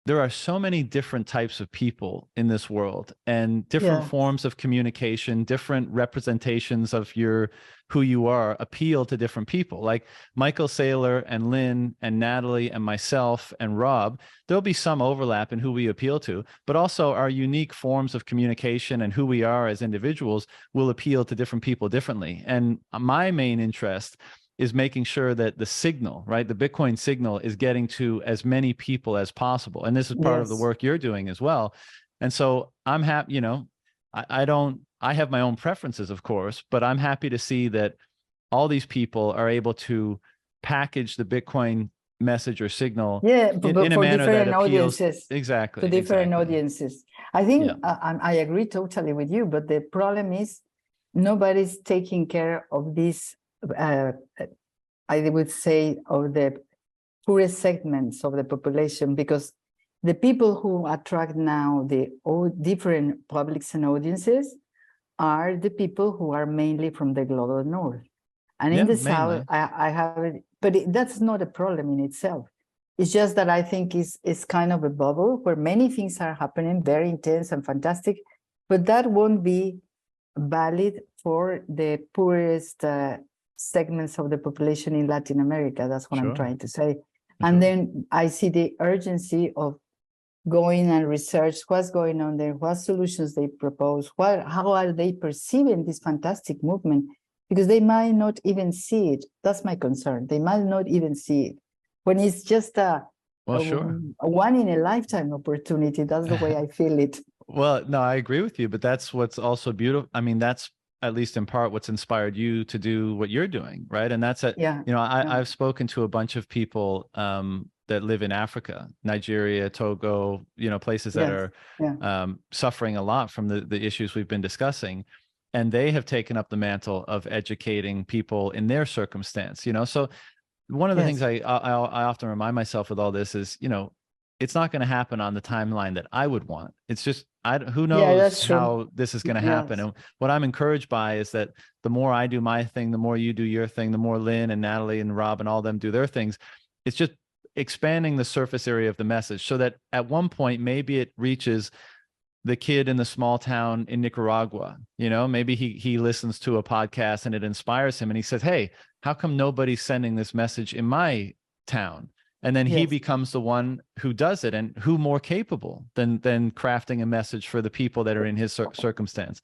there are so many different types of people in this world, and different yeah, forms of communication, different representations of who you are appeal to different people. Like Michael Saylor and Lynn and Natalie and myself and Rob, there'll be some overlap in who we appeal to, but also our unique forms of communication and who we are as individuals will appeal to different people differently. And my main interest is making sure that the signal, right, the Bitcoin signal, is getting to as many people as possible. And this is part of the yes, work you're doing as well. And so I'm happy, you know, I have my own preferences, of course, but I'm happy to see that all these people are able to package the Bitcoin message or signal yeah, in but a for manner that different appeals. audiences, Exactly. to different Exactly. audiences. I think Yeah. I agree totally with you, but the problem is nobody's taking care of this. I would say of the poorest segments of the population, because the people who attract now the different publics and audiences are the people who are mainly from the global north. And in Yeah, the mainly. south, I have it, but that's not a problem in itself. It's just that I think it's kind of a bubble where many things are happening, very intense and fantastic, but that won't be valid for the poorest segments of the population in Latin America. That's what I'm Sure. trying to say. And Sure. then I see the urgency of going and research what's going on there, what solutions they propose, how are they perceiving this fantastic movement, because they might not even see it. That's my concern. They might not even see it when it's just a Sure. one in a lifetime opportunity. That's the way I feel it. Well, no, I agree with you, but that's what's also beautiful. I mean, that's at least in part what's inspired you to do what you're doing, right? And that's Yeah. you know, Yeah. I've spoken to a bunch of people that live in Africa, Nigeria, Togo, you know, places that Yes. are Yeah. suffering a lot from the issues we've been discussing. And they have taken up the mantle of educating people in their circumstance, you know. So one of the things Yes. I often remind myself with all this is, you know, it's not going to happen on the timeline that I would want. It's just, who Yeah, knows that's true. how this is going to happen. Yes. And what I'm encouraged by is that the more I do my thing, the more you do your thing, the more Lynn and Natalie and Rob and all them do their things. It's just expanding the surface area of the message so that at one point, maybe it reaches the kid in the small town in Nicaragua. You know, maybe he listens to a podcast and it inspires him and he says, hey, how come nobody's sending this message in my town? And then he Yes. becomes the one who does it, and who more capable than crafting a message for the people that are in his circumstance.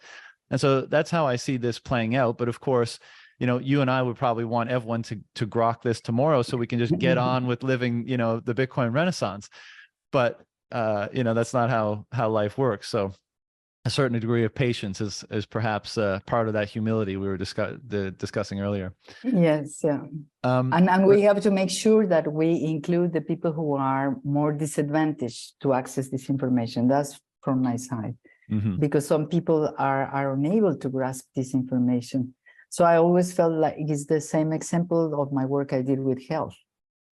And so that's how I see this playing out. But of course, you know, you and I would probably want everyone to grok this tomorrow so we can just get on with living, you know, the Bitcoin Renaissance. But you know, that's not how life works. So a certain degree of patience is perhaps part of that humility we were discussing earlier. Yes, yeah. And we have to make sure that we include the people who are more disadvantaged to access this information. That's from my side, because some people are unable to grasp this information. So I always felt like it's the same example of my work I did with health.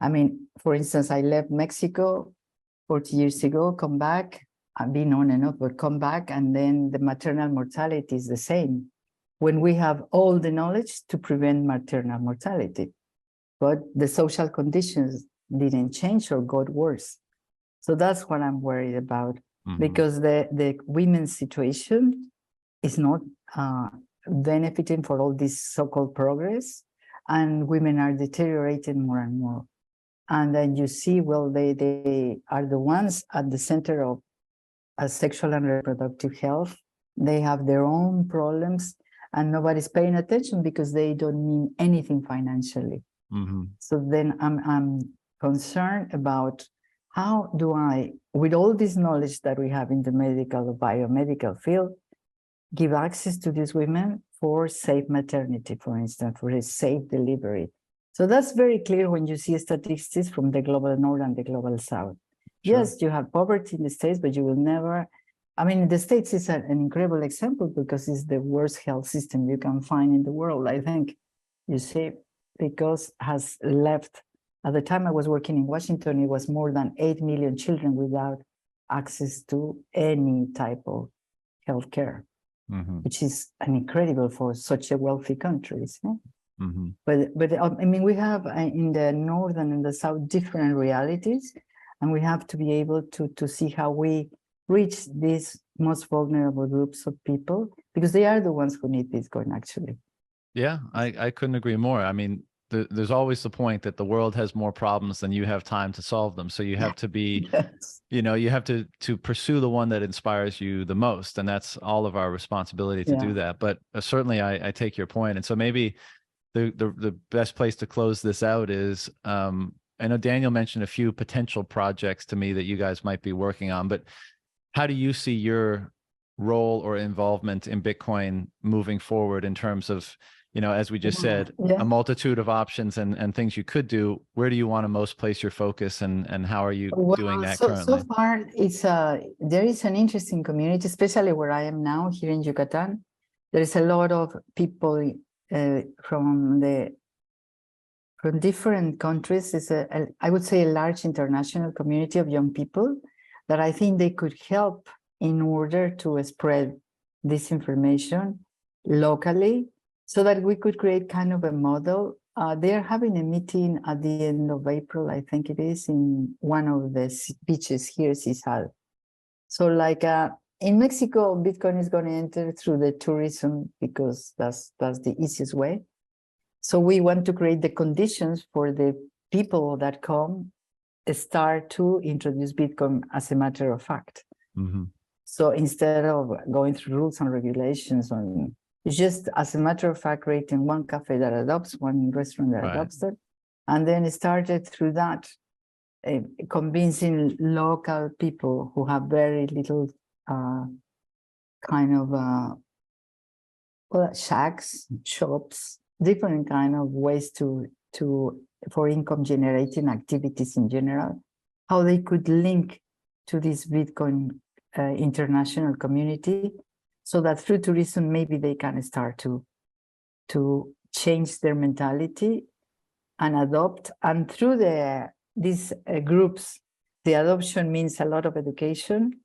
I mean, for instance, I left Mexico 40 years ago, come back, I've been on and off, but come back, and then the maternal mortality is the same when we have all the knowledge to prevent maternal mortality. But the social conditions didn't change or got worse. So that's what I'm worried about, because the women's situation is not benefiting for all this so-called progress, and women are deteriorating more and more. And then you see, well, they are the ones at the center of sexual and reproductive health. They have their own problems, and nobody's paying attention because they don't mean anything financially. So then I'm concerned about how do I, with all this knowledge that we have in the medical or biomedical field, give access to these women for safe maternity, for instance, for a safe delivery. So that's very clear when you see statistics from the global north and the global south. Sure. Yes, you have poverty in the States, but you will never I mean, the States is an incredible example because it's the worst health system you can find in the world, I think, you see, because has left, at the time I was working in Washington, it was more than 8 million children without access to any type of healthcare, which is incredible for such a wealthy country. But I mean, we have in the North and in the South different realities, and we have to be able to see how we reach these most vulnerable groups of people, because they are the ones who need Bitcoin, actually. Yeah, I couldn't agree more. I mean, there's always the point that the world has more problems than you have time to solve them. So you have to be, you know, you have to pursue the one that inspires you the most. And that's all of our responsibility to do that. But certainly I take your point. And so maybe the best place to close this out is, I know Daniel mentioned a few potential projects to me that you guys might be working on, but how do you see your role or involvement in Bitcoin moving forward in terms of, you know, as we just said, a multitude of options and things you could do? Where do you want to most place your focus, and how are you doing that currently? So far, it's there is an interesting community, especially where I am now here in Yucatan. There is a lot of people from different countries. It's I would say a large international community of young people that I think they could help in order to spread this information locally, so that we could create kind of a model. They are having a meeting at the end of April, I think it is, in one of the beaches here, Cisal. So like in Mexico, Bitcoin is going to enter through the tourism, because that's the easiest way. So we want to create the conditions for the people that come start to introduce Bitcoin as a matter of fact. So instead of going through rules and regulations, it's just as a matter of fact creating one cafe that adopts, one restaurant that adopts it, and then it started through that, convincing local people who have very little kind of well, shacks, shops, different kind of ways for income generating activities in general, how they could link to this Bitcoin international community, so that through tourism, maybe they can start to change their mentality and adopt. And through these groups, the adoption means a lot of education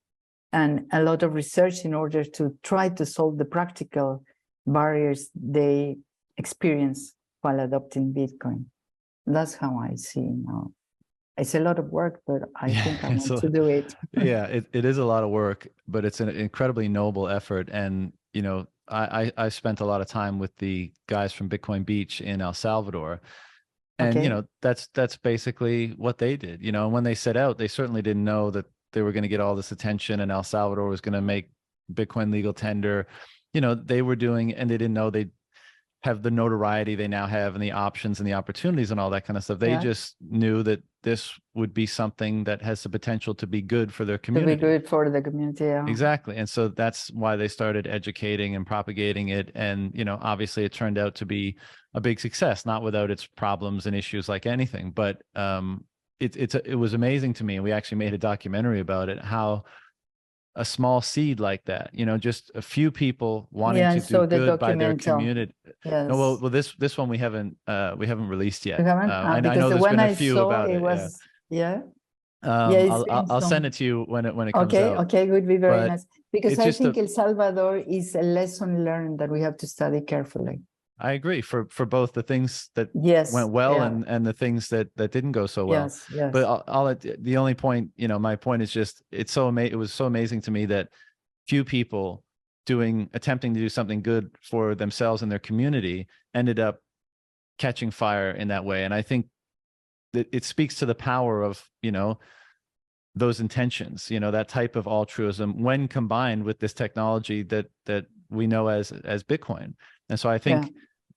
and a lot of research in order to try to solve the practical barriers they experience while adopting Bitcoin. That's how I see now. It's a lot of work, but I think I want to do it. Yeah, it is a lot of work, but it's an incredibly noble effort. And, you know, I spent a lot of time with the guys from Bitcoin Beach in El Salvador. And, you know, that's basically what they did. You know, and when they set out, they certainly didn't know that they were going to get all this attention and El Salvador was going to make Bitcoin legal tender. You know, they were doing, and they didn't know they'd have the notoriety they now have and the options and the opportunities and all that kind of stuff. They just knew that this would be something that has the potential to be good for their community. To be good for the community, Exactly. And so that's why they started educating and propagating it. And, you know, obviously it turned out to be a big success, not without its problems and issues like anything. But it was amazing to me. And we actually made a documentary about it, how a small seed like that, you know, just a few people wanting to do good by their community. No, well, this one we haven't released yet. I know there's been a few about it. I'll send it to you when it comes out. Okay, it would be very nice, because I think El Salvador is a lesson learned that we have to study carefully. I agree, for both the things that went well and the things that didn't go so well. But the only point, you know, my point is just, it was so amazing to me that few people attempting to do something good for themselves and their community ended up catching fire in that way. And I think that it speaks to the power of, you know, those intentions, you know, that type of altruism when combined with this technology that we know as Bitcoin. And so I think,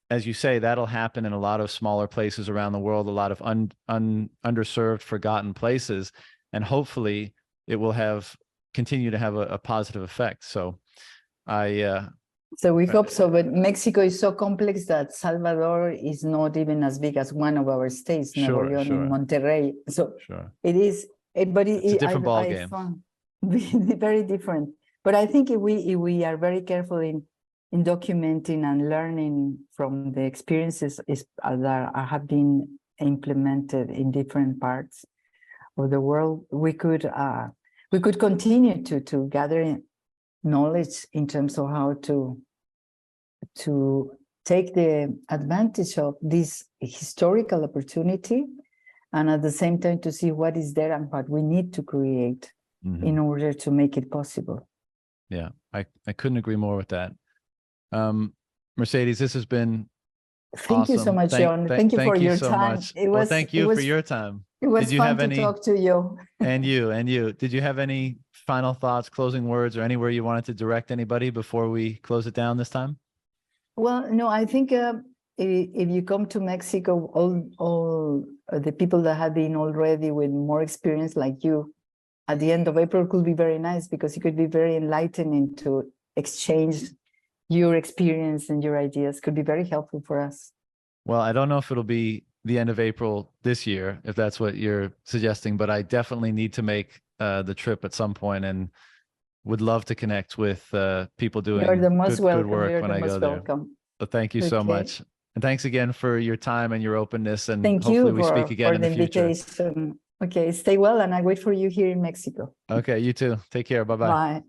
as you say, that'll happen in a lot of smaller places around the world, a lot of underserved, forgotten places, and hopefully it will continue to have a positive effect. So so we hope so, but Mexico is so complex that Salvador is not even as big as one of our states, Nuevo León and Monterrey. So it is, but it's a different ballgame. Very different. But I think if we are very careful in documenting and learning from the experiences that have been implemented in different parts of the world, we could continue to gather knowledge in terms of how to take the advantage of this historical opportunity, and at the same time to see what is there and what we need to create in order to make it possible. Yeah, I couldn't agree more with that. Mercedes, this has been Thank you so much, John. Thank you for your time. Much. Well, thank you for your time. It was fun to talk to you. And you. Did you have any final thoughts, closing words, or anywhere you wanted to direct anybody before we close it down this time? Well, no, I think if you come to Mexico, all the people that have been already with more experience like you, at the end of April could be very nice, because it could be very enlightening to exchange your experience and your ideas. Could be very helpful for us. Well, I don't know if it'll be the end of April this year, if that's what you're suggesting, but I definitely need to make the trip at some point, and would love to connect with people doing good work when I go there. So thank you so much. And thanks again for your time and your openness, and hopefully we speak again in the future. Invitation. Okay, stay well, and I wait for you here in Mexico. Okay, you too. Take care. Bye-bye. Bye.